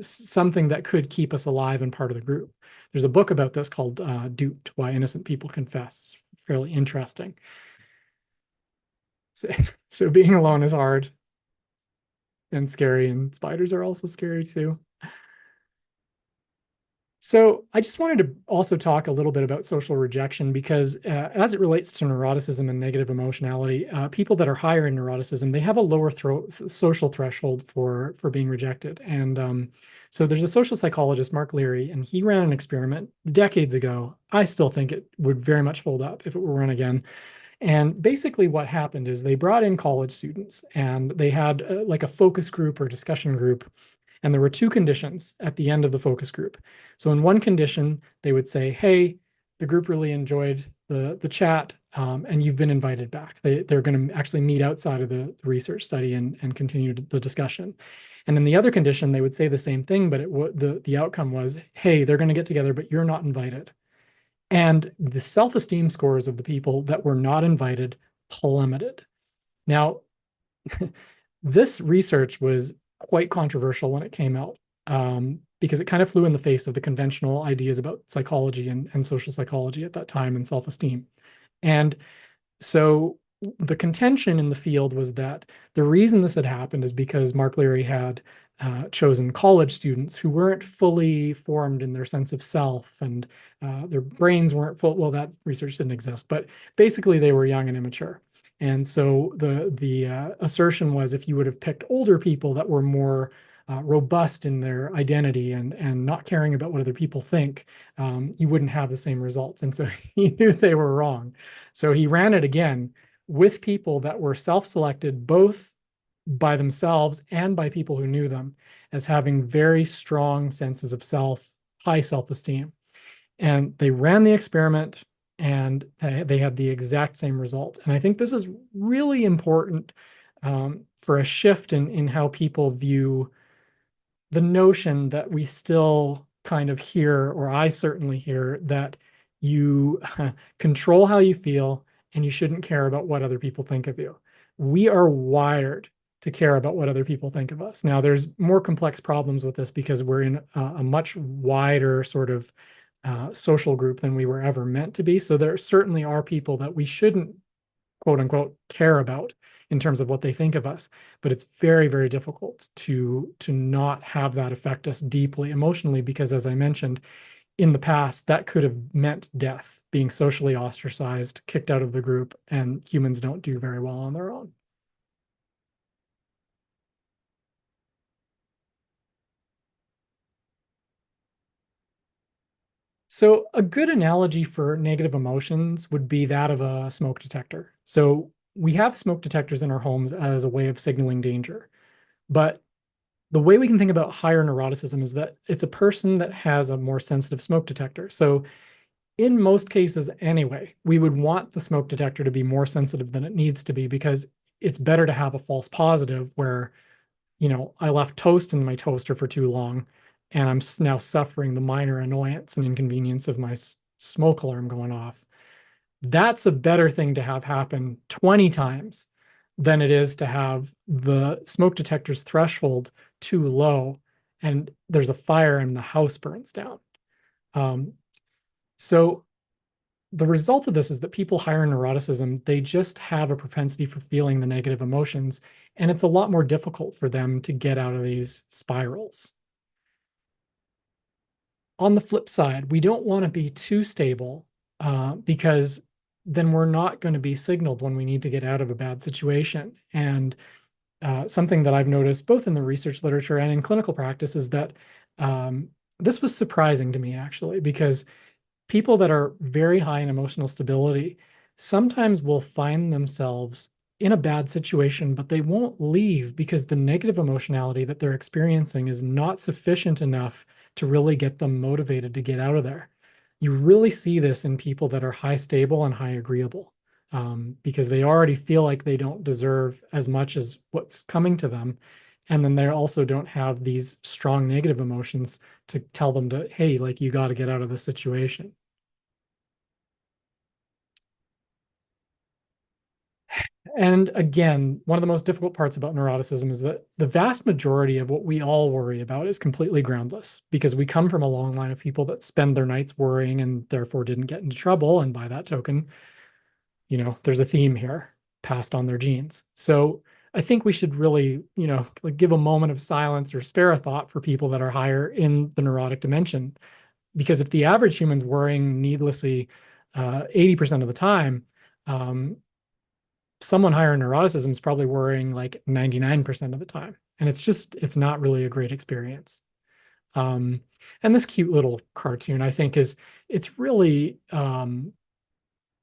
something that could keep us alive and part of the group. There's a book about this called Duped, Why Innocent People Confess. It's fairly interesting. So being alone is hard and scary, and spiders are also scary too. So I just wanted to also talk a little bit about social rejection because as it relates to neuroticism and negative emotionality, people that are higher in neuroticism, they have a lower social threshold for being rejected. And so there's a social psychologist, Mark Leary, and he ran an experiment decades ago. I still think it would very much hold up if it were run again. And basically what happened is they brought in college students and they had like a focus group or discussion group. And there were two conditions at the end of the focus group. So in one condition, they would say, hey, the group really enjoyed the chat and you've been invited back. They're going to actually meet outside of the research study and continue the discussion. And in the other condition, they would say the same thing, but the outcome was, hey, they're going to get together, but you're not invited. And the self-esteem scores of the people that were not invited plummeted. Now, this research was quite controversial when it came out because it kind of flew in the face of the conventional ideas about psychology and social psychology at that time and self-esteem. And so the contention in the field was that the reason this had happened is because Mark Leary had chosen college students who weren't fully formed in their sense of self and their brains weren't full. Well, that research didn't exist, but basically they were young and immature. And so the assertion was if you would have picked older people that were more robust in their identity and not caring about what other people think, you wouldn't have the same results. And so he knew they were wrong. So he ran it again with people that were self-selected both by themselves and by people who knew them as having very strong senses of self, high self-esteem. And they ran the experiment and they had the exact same result. And I think this is really important for a shift in how people view the notion that we still kind of hear, or I certainly hear, that you control how you feel and you shouldn't care about what other people think of you. We are wired to care about what other people think of us. Now, there's more complex problems with this because we're in a much wider sort of social group than we were ever meant to be. So there certainly are people that we shouldn't, quote unquote, care about in terms of what they think of us. But it's very, very difficult to not have that affect us deeply emotionally, because as I mentioned, in the past, that could have meant death, being socially ostracized, kicked out of the group, and humans don't do very well on their own. So a good analogy for negative emotions would be that of a smoke detector. So we have smoke detectors in our homes as a way of signaling danger. But the way we can think about higher neuroticism is that it's a person that has a more sensitive smoke detector. So in most cases anyway, we would want the smoke detector to be more sensitive than it needs to be, because it's better to have a false positive where, you know, I left toast in my toaster for too long and I'm now suffering the minor annoyance and inconvenience of my smoke alarm going off. That's a better thing to have happen 20 times than it is to have the smoke detector's threshold too low and there's a fire and the house burns down. So the result of this is that people higher in neuroticism, they just have a propensity for feeling the negative emotions, and it's a lot more difficult for them to get out of these spirals. On the flip side, we don't want to be too stable because then we're not going to be signaled when we need to get out of a bad situation. And something that I've noticed both in the research literature and in clinical practice is that this was surprising to me, actually, because people that are very high in emotional stability sometimes will find themselves in a bad situation, but they won't leave because the negative emotionality that they're experiencing is not sufficient enough to really get them motivated to get out of there. You really see this in people that are high stable and high agreeable because they already feel like they don't deserve as much as what's coming to them. And then they also don't have these strong negative emotions to tell them to, hey, like, you got to get out of this situation. And again, one of the most difficult parts about neuroticism is that the vast majority of what we all worry about is completely groundless, because we come from a long line of people that spend their nights worrying and therefore didn't get into trouble. And by that token, you know, there's a theme here. passed on their genes. So I think we should really, like give a moment of silence or spare a thought for people that are higher in the neurotic dimension. Because if the average human's worrying needlessly 80% of the time, someone higher in neuroticism is probably worrying like 99% of the time. And it's not really a great experience. And this cute little cartoon, I think, it's really,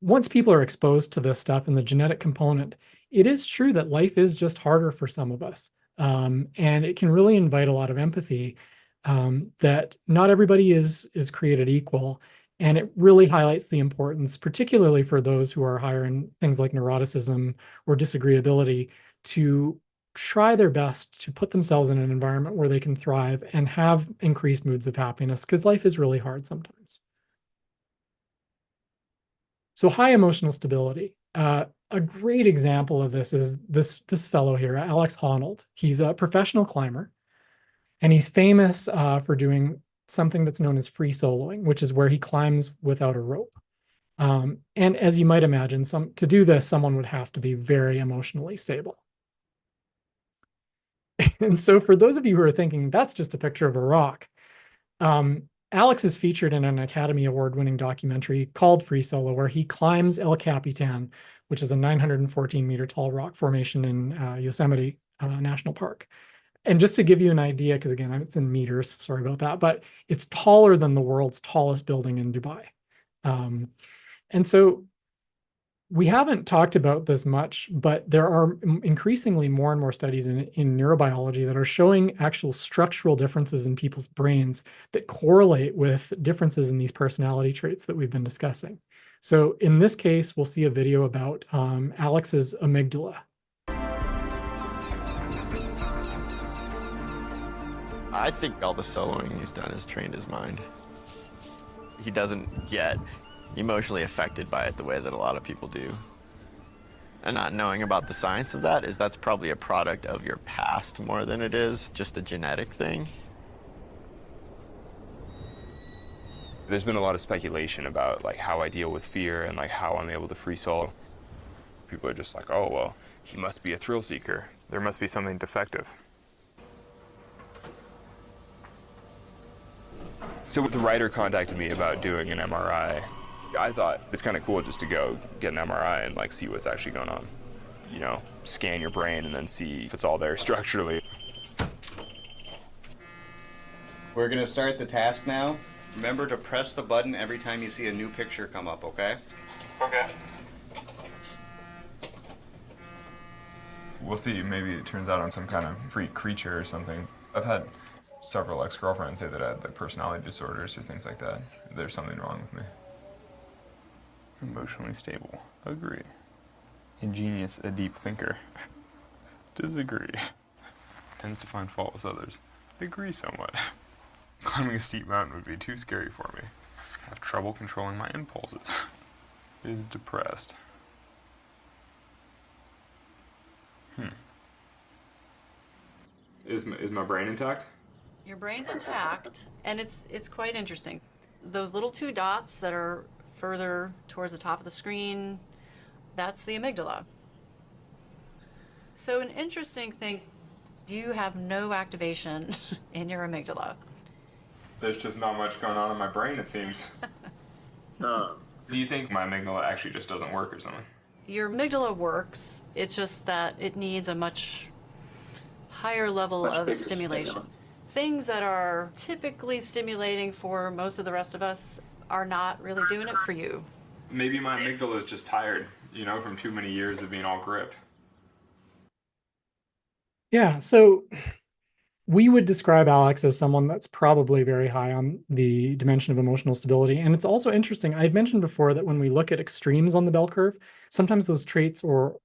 once people are exposed to this stuff and the genetic component, it is true that life is just harder for some of us. And it can really invite a lot of empathy, that not everybody is created equal. And it really highlights the importance, particularly for those who are higher in things like neuroticism or disagreeability, to try their best to put themselves in an environment where they can thrive and have increased moods of happiness, because life is really hard sometimes. So high emotional stability. A great example of this is this fellow here, Alex Honnold. He's a professional climber, and he's famous for doing something that's known as free soloing, which is where he climbs without a rope. And as you might imagine, to do this, someone would have to be very emotionally stable. And so for those of you who are thinking, that's just a picture of a rock, Alex is featured in an Academy Award-winning documentary called Free Solo, where he climbs El Capitan, which is a 914-meter tall rock formation in Yosemite National Park. And just to give you an idea, because again, it's in meters, sorry about that, but it's taller than the world's tallest building in Dubai. And so we haven't talked about this much, but there are increasingly more and more studies in neurobiology that are showing actual structural differences in people's brains that correlate with differences in these personality traits that we've been discussing. So in this case, we'll see a video about Alex's amygdala. I think all the soloing he's done has trained his mind. He doesn't get emotionally affected by it the way that a lot of people do. And not knowing about the science of that that's probably a product of your past more than it is just a genetic thing. There's been a lot of speculation about like how I deal with fear and like how I'm able to free solo. People are just like, oh, well, he must be a thrill seeker. There must be something defective. So the writer contacted me about doing an MRI. I thought it's kind of cool just to go get an MRI and like see what's actually going on. You know, scan your brain and then see if it's all there structurally. We're gonna start the task now. Remember to press the button every time you see a new picture come up, okay? Okay. We'll see, maybe it turns out I'm some kind of freak creature or something. I've had several ex-girlfriends say that I had like personality disorders or things like that. There's something wrong with me. Emotionally stable. Agree. Ingenious, a deep thinker. Disagree. Tends to find fault with others. Agree somewhat. Climbing a steep mountain would be too scary for me. Have trouble controlling my impulses. Is depressed. Is my brain intact? Your brain's intact, and it's quite interesting. Those little two dots that are further towards the top of the screen, that's the amygdala. So an interesting thing, you have no activation in your amygdala. There's just not much going on in my brain, it seems. Do you think my amygdala actually just doesn't work or something? Your amygdala works, it's just that it needs a much higher level of stimulation. Things that are typically stimulating for most of the rest of us are not really doing it for you. Maybe my amygdala is just tired, you know, from too many years of being all gripped. Yeah, so we would describe Alex as someone that's probably very high on the dimension of emotional stability. And it's also interesting, I had mentioned before that when we look at extremes on the bell curve, sometimes those traits or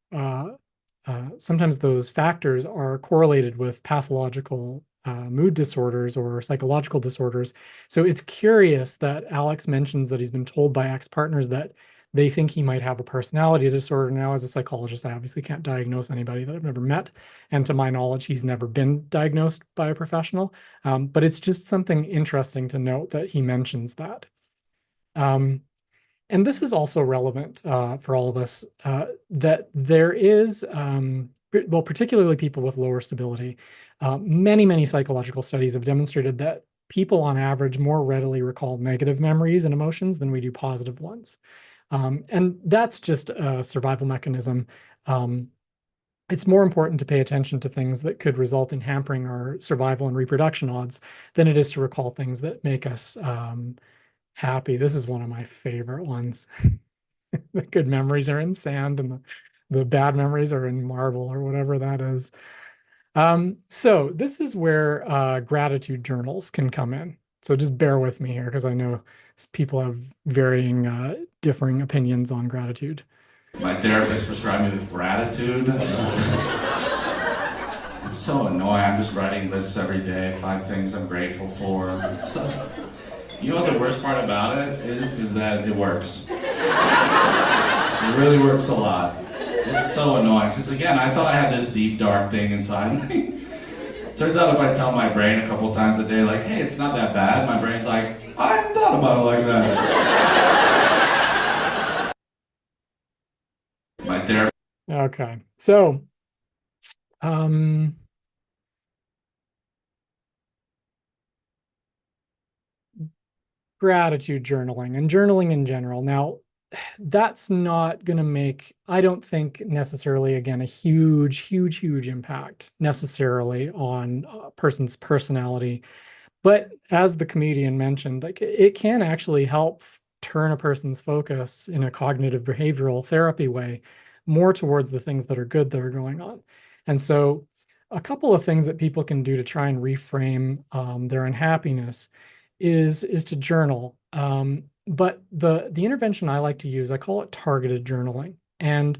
sometimes those factors are correlated with pathological mood disorders or psychological disorders. So it's curious that Alex mentions that he's been told by ex-partners that they think he might have a personality disorder. Now, as a psychologist, I obviously can't diagnose anybody that I've never met. And to my knowledge, he's never been diagnosed by a professional. But it's just something interesting to note that he mentions that. And this is also relevant for all of us, that there is, well, particularly people with lower stability, many psychological studies have demonstrated that people on average more readily recall negative memories and emotions than we do positive ones. And that's just a survival mechanism. It's more important to pay attention to things that could result in hampering our survival and reproduction odds than it is to recall things that make us happy. This is one of my favorite ones. The good memories are in sand and the bad memories are in marble or whatever that is. So this is where gratitude journals can come in. So just bear with me here because I know people have varying, differing opinions on gratitude. My therapist prescribed me with gratitude. It's so annoying. I'm just writing lists every day, 5 things I'm grateful for. It's so... You know what the worst part about it is that it works. It really works a lot. It's so annoying, because again, I thought I had this deep, dark thing inside me. Turns out if I tell my brain a couple times a day, like, hey, it's not that bad, my brain's like, I hadn't thought about it like that. My therapist. Okay, so, gratitude journaling and journaling in general. Now, that's not going to make, I don't think necessarily, again, a huge impact necessarily on a person's personality. But as the comedian mentioned, like it can actually help turn a person's focus in a cognitive behavioral therapy way more towards the things that are good that are going on. And so a couple of things that people can do to try and reframe their unhappiness is to journal. But the intervention I like to use, I call it targeted journaling, and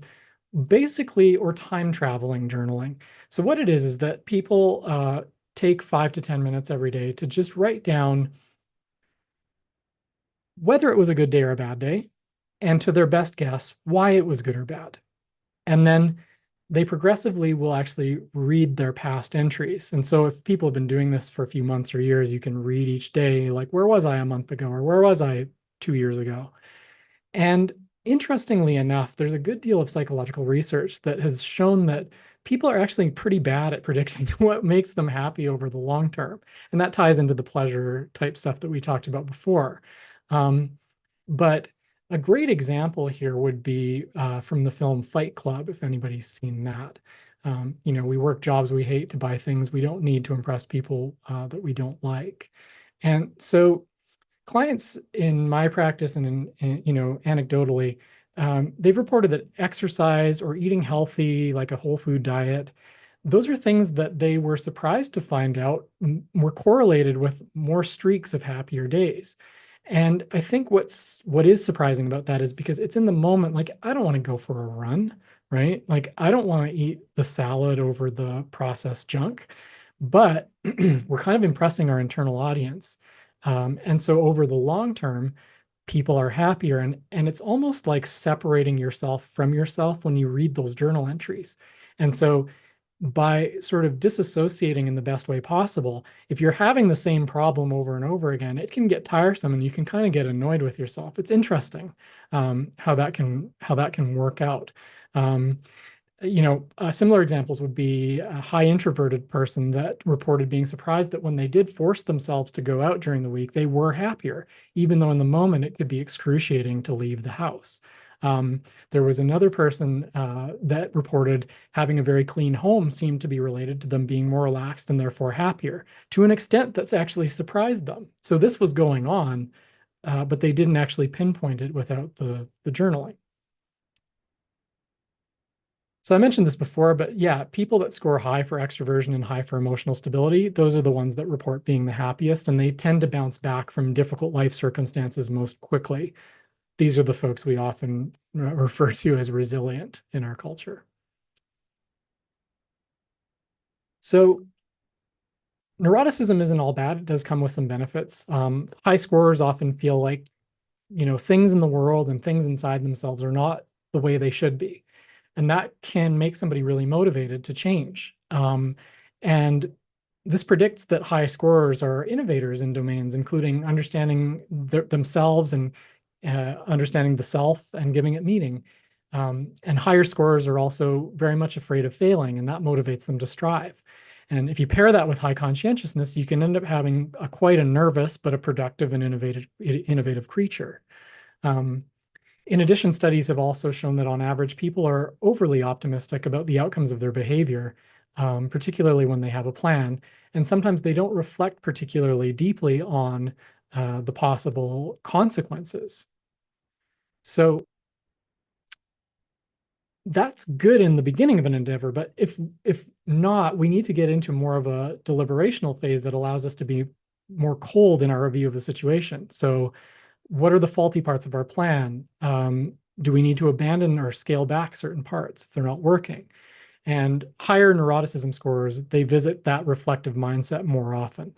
basically, or time traveling journaling. So what it is that people take 5 to 10 minutes every day to just write down whether it was a good day or a bad day, and to their best guess, why it was good or bad. And then they progressively will actually read their past entries. And so if people have been doing this for a few months or years, you can read each day, like, where was I a month ago? Or where was I 2 years ago? And interestingly enough, there's a good deal of psychological research that has shown that people are actually pretty bad at predicting what makes them happy over the long term. And that ties into the pleasure type stuff that we talked about before. But a great example here would be from the film Fight Club, if anybody's seen that. You know, we work jobs we hate to buy things we don't need to impress people that we don't like. And so clients in my practice and you know, anecdotally, they've reported that exercise or eating healthy, like a whole food diet, those are things that they were surprised to find out were correlated with more streaks of happier days. And I think what is surprising about that is because it's in the moment, like, I don't want to go for a run, right? Like, I don't want to eat the salad over the processed junk, but we're kind of impressing our internal audience. And so over the long term, people are happier, and it's almost like separating yourself from yourself when you read those journal entries. And so by sort of disassociating in the best way possible, if you're having the same problem over and over again, it can get tiresome and you can kind of get annoyed with yourself. It's interesting how that can work out. You know, similar examples would be a high introverted person that reported being surprised that when they did force themselves to go out during the week, they were happier, even though in the moment it could be excruciating to leave the house. There was another person that reported having a very clean home seemed to be related to them being more relaxed and therefore happier, to an extent that's actually surprised them. So this was going on, but they didn't actually pinpoint it without the journaling. So I mentioned this before, but yeah, people that score high for extroversion and high for emotional stability, those are the ones that report being the happiest, and they tend to bounce back from difficult life circumstances most quickly. These are the folks we often refer to as resilient in our culture. So neuroticism isn't all bad. It does come with some benefits. High scorers often feel like, you know, things in the world and things inside themselves are not the way they should be. And that can make somebody really motivated to change. And this predicts that high scorers are innovators in domains, including understanding themselves and understanding the self and giving it meaning. And higher scorers are also very much afraid of failing, and that motivates them to strive. And if you pair that with high conscientiousness, you can end up having quite a nervous but a productive and innovative creature. In addition, studies have also shown that on average, people are overly optimistic about the outcomes of their behavior, particularly when they have a plan. And sometimes they don't reflect particularly deeply on the possible consequences. So that's good in the beginning of an endeavor, but if not, we need to get into more of a deliberational phase that allows us to be more cold in our review of the situation. So what are the faulty parts of our plan? Do we need to abandon or scale back certain parts if they're not working? And higher neuroticism scores, they visit that reflective mindset more often.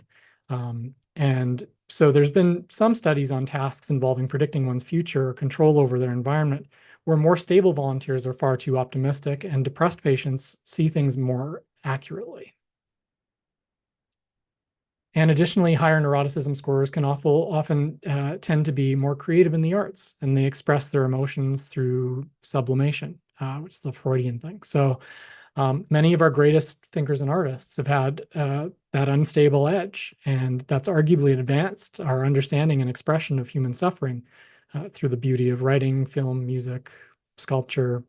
And so there's been some studies on tasks involving predicting one's future or control over their environment, where more stable volunteers are far too optimistic and depressed patients see things more accurately. And additionally, higher neuroticism scores can often tend to be more creative in the arts, and they express their emotions through sublimation, which is a Freudian thing. So many of our greatest thinkers and artists have had that unstable edge, and that's arguably advanced our understanding and expression of human suffering through the beauty of writing, film, music, sculpture,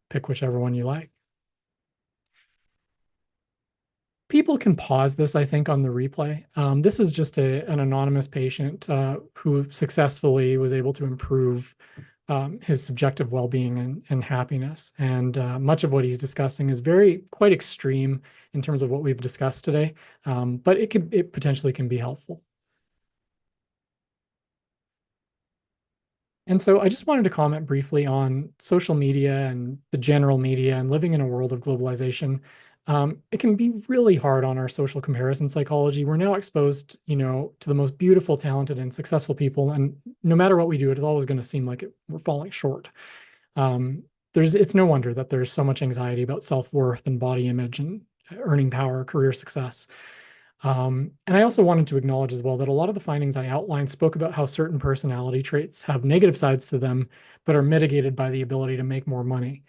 pick whichever one you like. People can pause this, I think, on the replay. This is just an anonymous patient who successfully was able to improve his subjective well-being and happiness. And much of what he's discussing is quite extreme in terms of what we've discussed today, but it potentially can be helpful. And so I just wanted to comment briefly on social media and the general media and living in a world of globalization. It can be really hard on our social comparison psychology. We're now exposed, to the most beautiful, talented, and successful people, and no matter what we do, it's always going to seem like we're falling short. It's no wonder that there's so much anxiety about self-worth and body image and earning power, career success. And I also wanted to acknowledge as well that a lot of the findings I outlined spoke about how certain personality traits have negative sides to them, but are mitigated by the ability to make more money.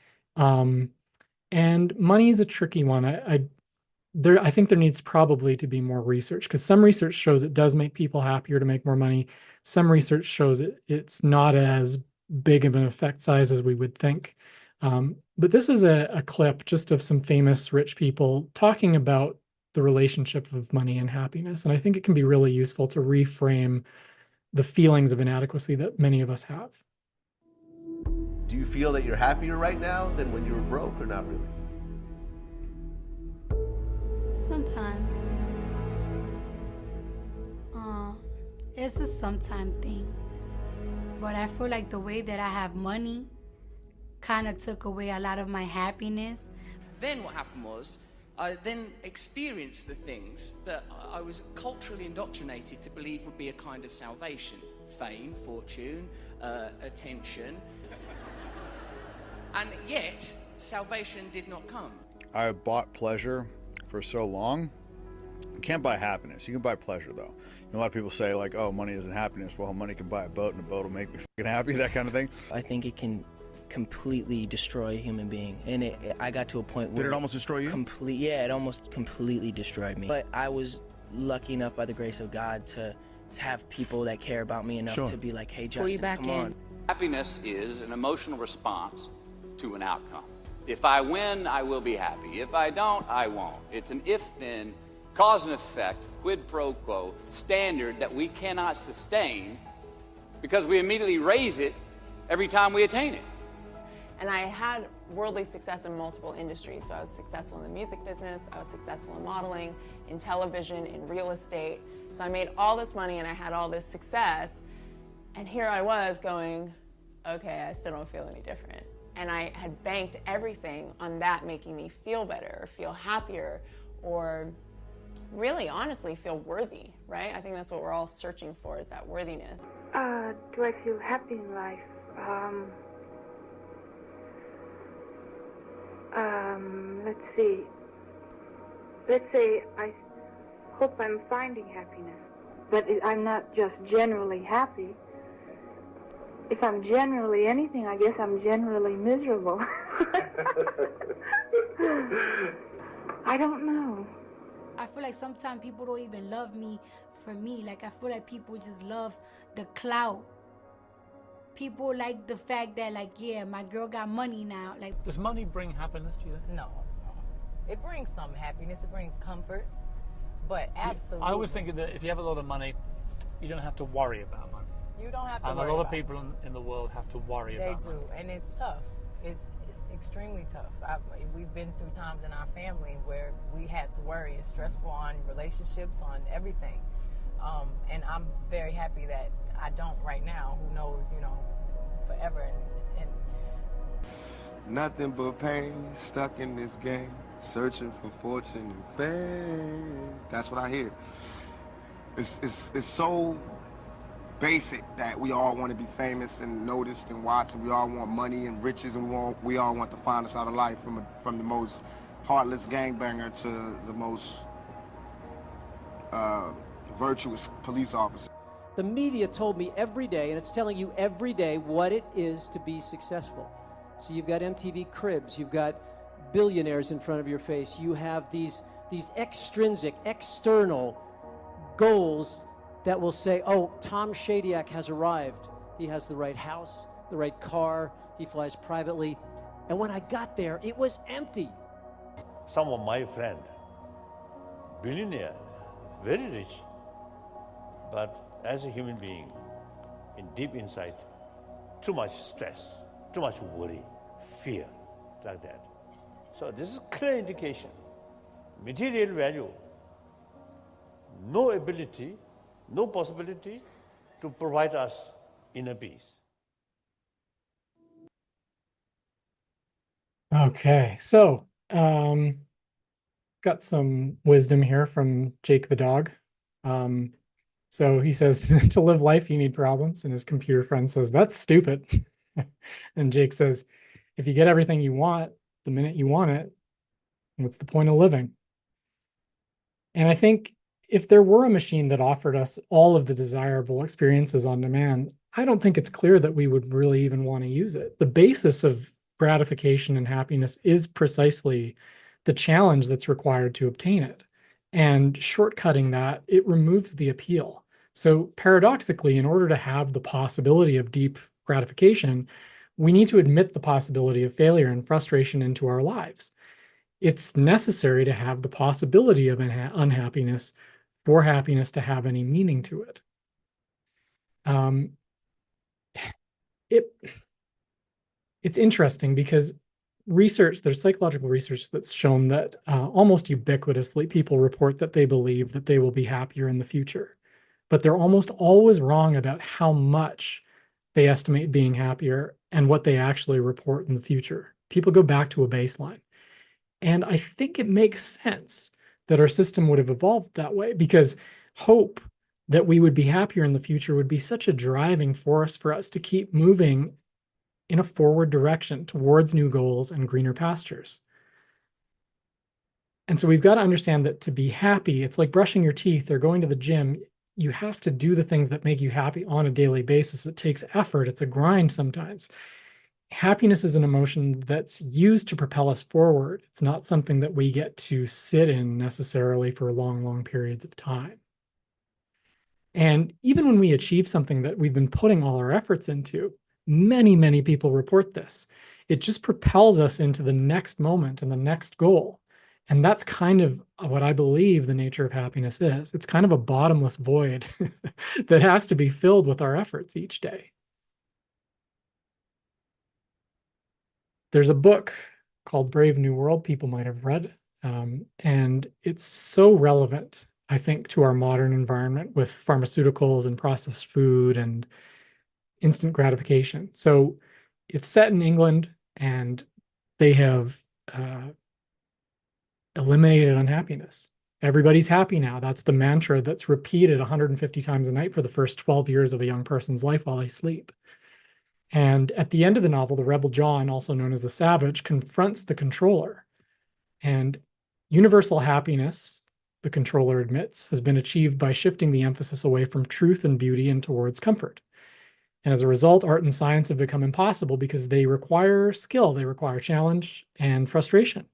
And money is a tricky one. I think there needs probably to be more research, because some research shows it does make people happier to make more money. Some research shows it's not as big of an effect size as we would think. But this is a clip just of some famous rich people talking about the relationship of money and happiness. And I think it can be really useful to reframe the feelings of inadequacy that many of us have. Do you feel that you're happier right now than when you were broke, or not really? Sometimes. It's a sometime thing. But I feel like the way that I have money kind of took away a lot of my happiness. Then what happened was, I then experienced the things that I was culturally indoctrinated to believe would be a kind of salvation. Fame, fortune, attention. And yet, salvation did not come. I bought pleasure for so long. You can't buy happiness. You can buy pleasure, though. A lot of people say, like, oh, money isn't happiness. Well, money can buy a boat, and a boat will make me fucking happy, that kind of thing. I think it can completely destroy a human being, and I got to a point where Did it almost destroy you? It almost completely destroyed me. But I was lucky enough by the grace of God to have people that care about me enough to be like, hey, Justin, come on. Happiness is an emotional response to an outcome. If I win, I will be happy. If I don't, I won't. It's an if-then, cause and effect, quid pro quo standard that we cannot sustain because we immediately raise it every time we attain it. And I had worldly success in multiple industries. So I was successful in the music business, I was successful in modeling, in television, in real estate. So I made all this money and I had all this success. And here I was going, okay, I still don't feel any different. And I had banked everything on that making me feel better, or feel happier, or really honestly feel worthy, right? I think that's what we're all searching for, is that worthiness. Do I feel happy in life? Let's see. Let's say I hope I'm finding happiness, but I'm not just generally happy. if I'm generally anything, I guess I'm generally miserable. I don't know. I feel like sometimes people don't even love me for me. Like, I feel like people just love the clout. People like the fact that, like, yeah, my girl got money now. Like, does money bring happiness to you then? No. It brings some happiness. It brings comfort. But absolutely. I always think that if you have a lot of money, you don't have to worry about money. You don't have to and worry a lot about of people in the world have to worry about money. They do, and it's tough. It's extremely tough. We've been through times in our family where we had to worry. It's stressful on relationships, on everything. And I'm very happy that I don't right now. Who knows, forever. And nothing but pain, stuck in this game, searching for fortune and fame. That's what I hear. It's so basic that we all want to be famous and noticed and watched, and we all want money and riches, and we all want the finest out of life, from the most heartless gangbanger to the most virtuous police officer. The media told me every day, and it's telling you every day what it is to be successful. So you've got MTV Cribs, you've got billionaires in front of your face, you have these extrinsic, external goals that will say, oh, Tom Shadyac has arrived. He has the right house, the right car, he flies privately. And when I got there, it was empty. Some of my friend, billionaire, very rich, but as a human being, in deep inside, too much stress, too much worry, fear, like that. So this is clear indication. Material value, no ability, no possibility to provide us inner peace. Okay, so got some wisdom here from Jake the dog. So he says, to live life, you need problems. And his computer friend says, that's stupid. And Jake says, if you get everything you want the minute you want it, what's the point of living? And I think if there were a machine that offered us all of the desirable experiences on demand, I don't think it's clear that we would really even want to use it. The basis of gratification and happiness is precisely the challenge that's required to obtain it. And shortcutting that, it removes the appeal. So paradoxically, in order to have the possibility of deep gratification, we need to admit the possibility of failure and frustration into our lives. It's necessary to have the possibility of unhappiness for happiness to have any meaning to it. It's interesting because there's psychological research that's shown that almost ubiquitously people report that they believe that they will be happier in the future, but they're almost always wrong about how much they estimate being happier and what they actually report in the future. People go back to a baseline. And I think it makes sense that our system would have evolved that way, because hope that we would be happier in the future would be such a driving force for us to keep moving in a forward direction towards new goals and greener pastures. And so we've got to understand that to be happy, it's like brushing your teeth or going to the gym. You have to do the things that make you happy on a daily basis. It takes effort. It's a grind sometimes. Happiness is an emotion that's used to propel us forward. It's not something that we get to sit in necessarily for long, long periods of time. And even when we achieve something that we've been putting all our efforts into, many, many people report this. It just propels us into the next moment and the next goal. And that's kind of what I believe the nature of happiness is. It's kind of a bottomless void that has to be filled with our efforts each day. There's a book called Brave New World people might have read, and it's so relevant, I think, to our modern environment with pharmaceuticals and processed food and instant gratification. So it's set in England, and they have eliminated unhappiness. Everybody's happy now. That's the mantra that's repeated 150 times a night for the first 12 years of a young person's life while they sleep. And at the end of the novel, the rebel John, also known as the Savage, confronts the controller. And universal happiness, the controller admits, has been achieved by shifting the emphasis away from truth and beauty and towards comfort. And as a result, art and science have become impossible because they require skill, they require challenge and frustration.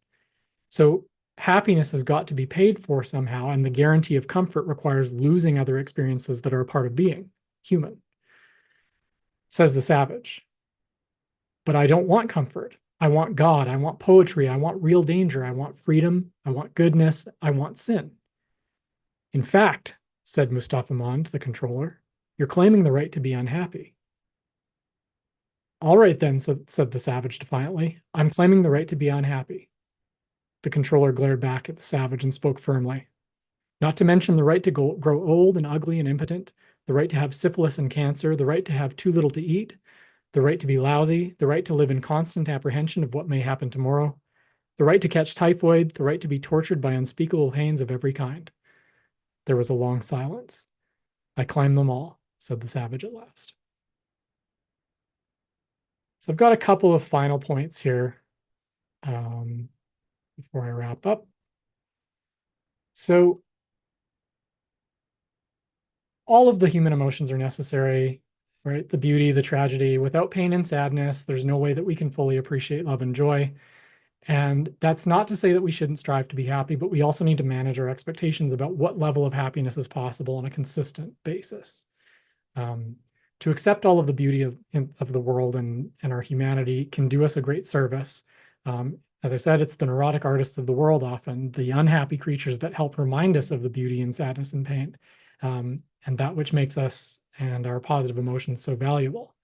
So happiness has got to be paid for somehow, and the guarantee of comfort requires losing other experiences that are a part of being human. Says the savage. But I don't want comfort. I want God. I want poetry. I want real danger. I want freedom. I want goodness. I want sin. In fact, said Mustafa Mond, the controller, you're claiming the right to be unhappy. All right then, said the savage defiantly. I'm claiming the right to be unhappy. The controller glared back at the savage and spoke firmly. Not to mention the right to grow old and ugly and impotent, the right to have syphilis and cancer, the right to have too little to eat, the right to be lousy, the right to live in constant apprehension of what may happen tomorrow, the right to catch typhoid, the right to be tortured by unspeakable pains of every kind. There was a long silence. I climbed them all, said the savage at last. So I've got a couple of final points here before I wrap up. So all of the human emotions are necessary, right? The beauty, the tragedy. Without pain and sadness, there's no way that we can fully appreciate love and joy. And that's not to say that we shouldn't strive to be happy, but we also need to manage our expectations about what level of happiness is possible on a consistent basis. To accept all of the beauty of the world and our humanity can do us a great service. As I said, it's the neurotic artists of the world, often the unhappy creatures that help remind us of the beauty and sadness and pain, and that which makes us and our positive emotions so valuable.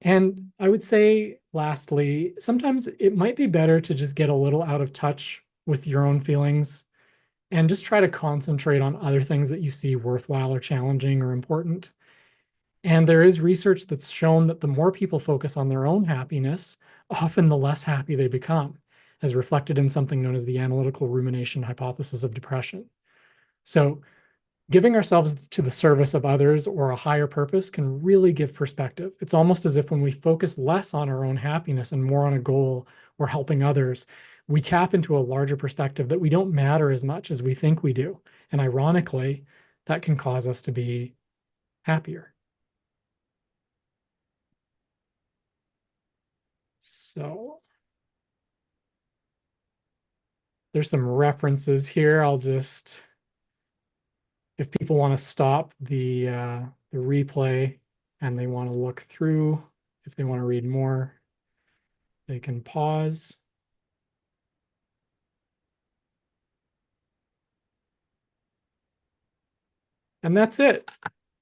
And I would say, lastly, sometimes it might be better to just get a little out of touch with your own feelings and just try to concentrate on other things that you see worthwhile or challenging or important. And there is research that's shown that the more people focus on their own happiness, often the less happy they become, as reflected in something known as the analytical rumination hypothesis of depression. So giving ourselves to the service of others or a higher purpose can really give perspective. It's almost as if when we focus less on our own happiness and more on a goal or helping others, we tap into a larger perspective that we don't matter as much as we think we do. And ironically, that can cause us to be happier. So there's some references here. I'll just, if people want to stop the replay and they want to look through, if they want to read more, they can pause. And that's it.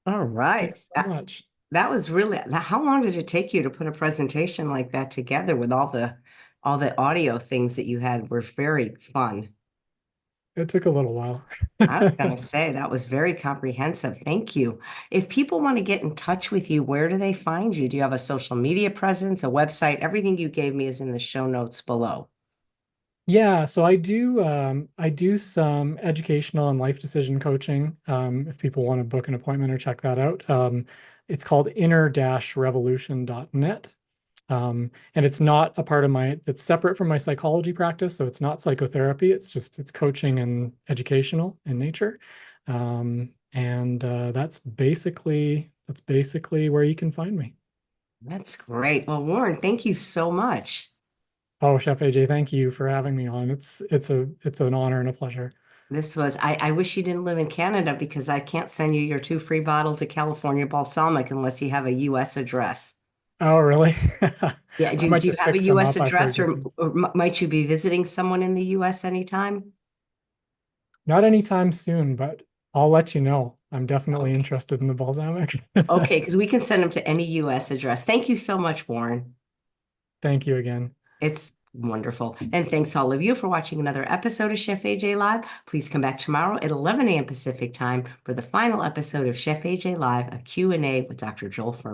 All right. Thanks so much. That was really, how long did it take you to put a presentation like that together with all the audio things that you had? Were very fun. It took a little while. I was going to say that was very comprehensive. Thank you. If people want to get in touch with you, where do they find you? Do you have a social media presence, a website? Everything you gave me is in the show notes below. Yeah, so I do some educational and life decision coaching. If people want to book an appointment or check that out, it's called inner-revolution.net. And it's not a part of it's separate from my psychology practice. So it's not psychotherapy. It's coaching and educational in nature. That's basically where you can find me. That's great. Well, Warren, thank you so much. Oh, Chef AJ, thank you for having me on. It's an honor and a pleasure. This was, I wish you didn't live in Canada because I can't send you your 2 free bottles of California balsamic unless you have a U.S. address. Oh, really? Yeah. Do you have a U.S. address or might you be visiting someone in the U.S. anytime? Not anytime soon, but I'll let you know. I'm definitely interested in the balsamic. Okay, because we can send them to any U.S. address. Thank you so much, Warren. Thank you again. It's wonderful. And thanks to all of you for watching another episode of Chef AJ Live. Please come back tomorrow at 11 a.m. Pacific time for the final episode of Chef AJ Live, a Q&A with Dr. Joel Furman.